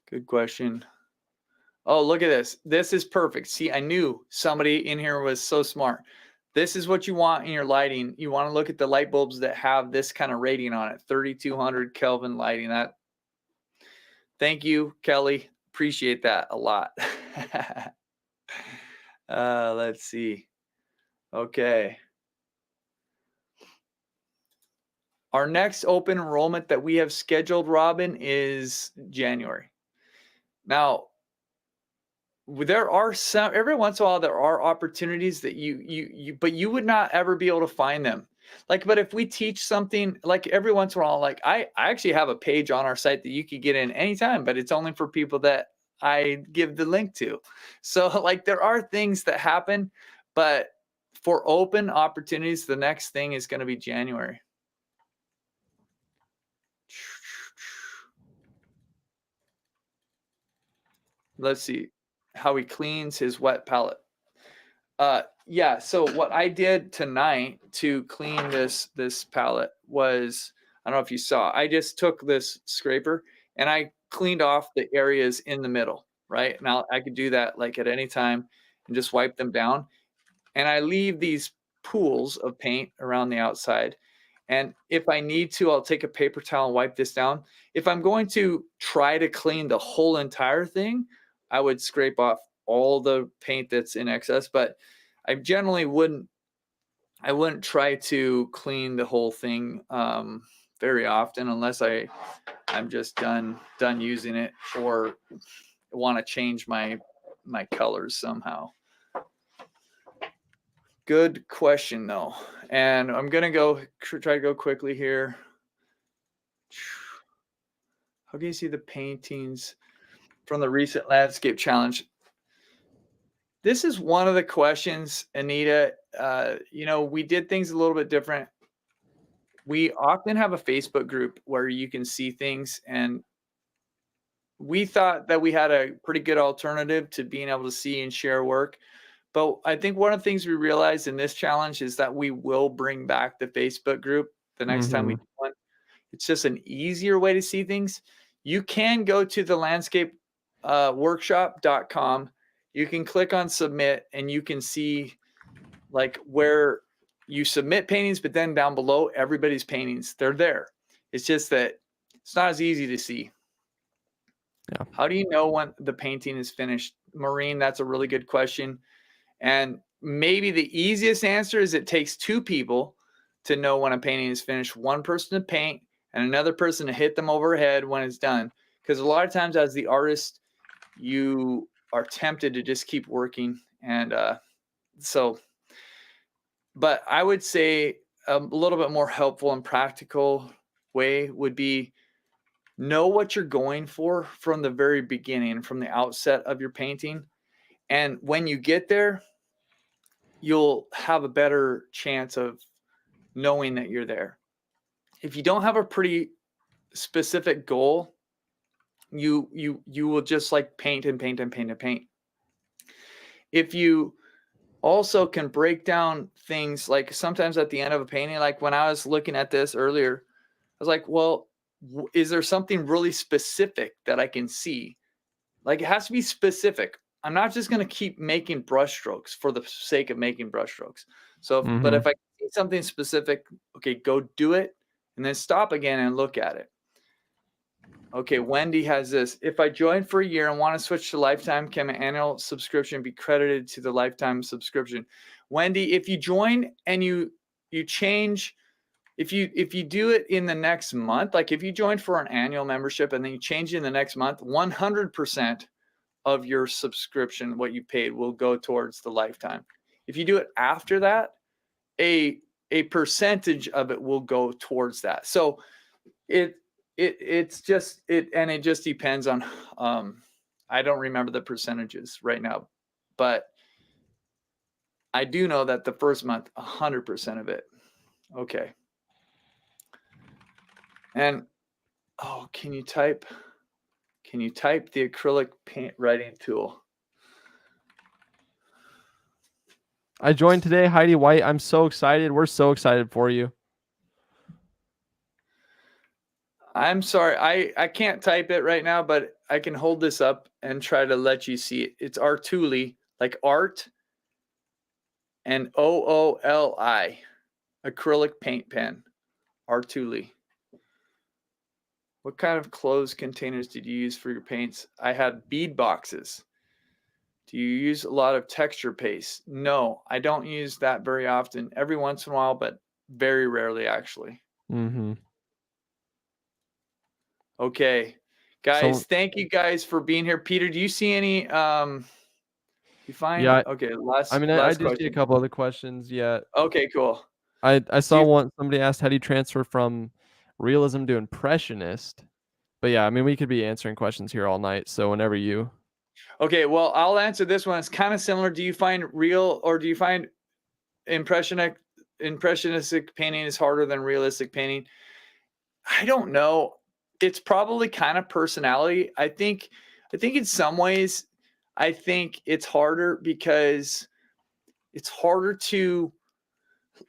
Good question. Oh, look at this. This is perfect. See, I knew somebody in here was so smart. This is what you want in your lighting. You want to look at the light bulbs that have this kind of rating on it, 3200 Kelvin lighting. That. Thank you, Kelly. Appreciate that a lot. Let's see. Okay. Our next open enrollment that we have scheduled, Robin, is January. Now, there are some, every once in a while, there are opportunities that but you would not ever be able to find them. Like, but if we teach something, like every once in a while, like I actually have a page on our site that you could get in anytime, but it's only for people that I give the link to. So like, there are things that happen, but for open opportunities, the next thing is going to be January. Let's see how he cleans his wet palette. Yeah, so what I did tonight to clean this palette was, I don't know if you saw, I just took this scraper and I cleaned off the areas in the middle, right? Now I could do that like at any time and just wipe them down. And I leave these pools of paint around the outside. And if I need to, I'll take a paper towel and wipe this down. If I'm going to try to clean the whole entire thing, I would scrape off all the paint that's in excess, but I generally wouldn't try to clean the whole thing very often, unless I'm just done using it or want to change my colors somehow. Good question though. And I'm going to try to go quickly here. How can you see the paintings from the recent landscape challenge? This is one of the questions, Anita. We did things a little bit different. We often have a Facebook group where you can see things, and we thought that we had a pretty good alternative to being able to see and share work. But I think one of the things we realized in this challenge is that we will bring back the Facebook group the next time we do one. It's just an easier way to see things. You can go to the landscapeworkshop.com. You can click on submit and you can see like where you submit paintings, but then down below everybody's paintings, they're there. It's just that it's not as easy to see. Yeah. How do you know when the painting is finished? Maureen, that's a really good question. And maybe the easiest answer is it takes two people to know when a painting is finished. One person to paint and another person to hit them overhead when it's done. Because a lot of times as the artist, you are tempted to just keep working. And but I would say a little bit more helpful and practical way would be know what you're going for from the very beginning, from the outset of your painting. And when you get there, you'll have a better chance of knowing that you're there. If you don't have a pretty specific goal, you will just like paint and paint and paint and paint. If you also can break down things, like sometimes at the end of a painting, like when I was looking at this earlier, I was like, well, is there something really specific that I can see? Like, it has to be specific. I'm not just going to keep making brush strokes for the sake of making brush strokes. So, but if I see something specific, okay, go do it and then stop again and look at it. Okay, Wendy has this. If I join for a year and want to switch to lifetime, can my annual subscription be credited to the lifetime subscription? Wendy, if you join and you change, if you do it in the next month, like if you join for an annual membership and then you change in the next month, 100% of your subscription, what you paid, will go towards the lifetime. If you do it after that, a percentage of it will go towards that. So it just depends on, I don't remember the percentages right now, but I do know that the first month, 100% of it. Okay. And, oh, can you type the acrylic paint writing tool? I joined today, Heidi White. I'm so excited. We're so excited for you. I'm sorry, I can't type it right now, but I can hold this up and try to let you see it. It's Artuli, like art and OOLI, acrylic paint pen, Artuli. What kind of closed containers did you use for your paints? I had bead boxes. Do you use a lot of texture paste? No, I don't use that very often. Every once in a while, but very rarely, actually. Okay, guys, thank you guys for being here. Peter, do you see any, you find? Yeah. Okay, I do see a couple other questions. Yeah. Okay, cool. I saw one, somebody asked, how do you transfer from realism to impressionist? But yeah, I mean, we could be answering questions here all night. So whenever you. Okay, well, I'll answer this one. It's kind of similar. Do you find real, or do you find impressionistic painting is harder than realistic painting? I don't know. It's probably kind of personality. I think in some ways, I think it's harder because it's harder to,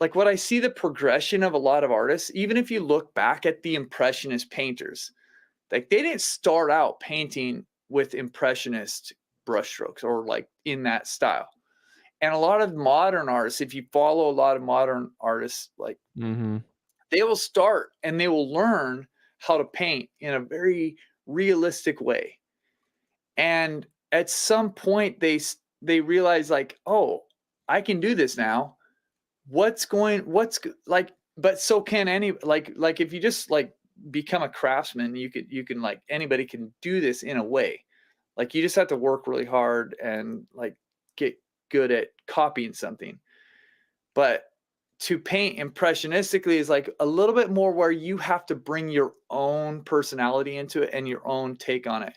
like, what I see the progression of a lot of artists, even if you look back at the impressionist painters, like they didn't start out painting with impressionist brushstrokes or like in that style. And a lot of modern artists, if you follow a lot of modern artists, like they will start and they will learn how to paint in a very realistic way. And at some point they realize, like, oh, I can do this now. But so can any, like if you just like become a craftsman, you can like, anybody can do this in a way. Like you just have to work really hard and like get good at copying something. But to paint impressionistically is like a little bit more where you have to bring your own personality into it and your own take on it.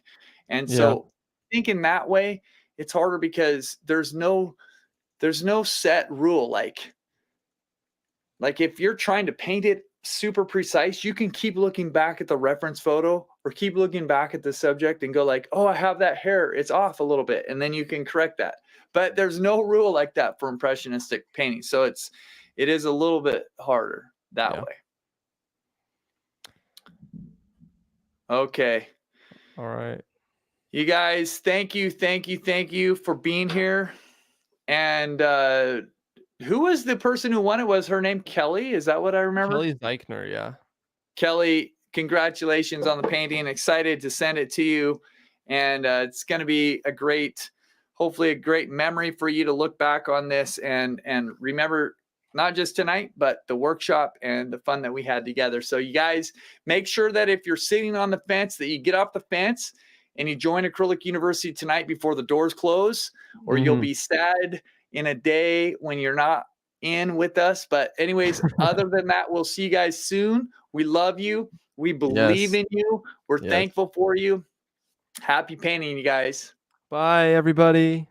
And so I think in that way, it's harder because there's no set rule. Like if you're trying to paint it super precise, you can keep looking back at the reference photo or keep looking back at the subject and go like, oh, I have that hair, it's off a little bit. And then you can correct that. But there's no rule like that for impressionistic painting. So it is a little bit harder that way. Okay. All right. You guys, thank you for being here. And who was the person who won it? Was her name Kelly? Is that what I remember? Kelly Zeichner, yeah. Kelly, congratulations on the painting. Excited to send it to you. And it's going to be hopefully a great memory for you to look back on this and remember not just tonight, but the workshop and the fun that we had together. So you guys make sure that if you're sitting on the fence, that you get off the fence and you join Acrylic University tonight before the doors close, or you'll be sad in a day when you're not in with us. But anyways, other than that, we'll see you guys soon. We love you. We believe Yes. in you. We're Yes. thankful for you. Happy painting, you guys. Bye, everybody.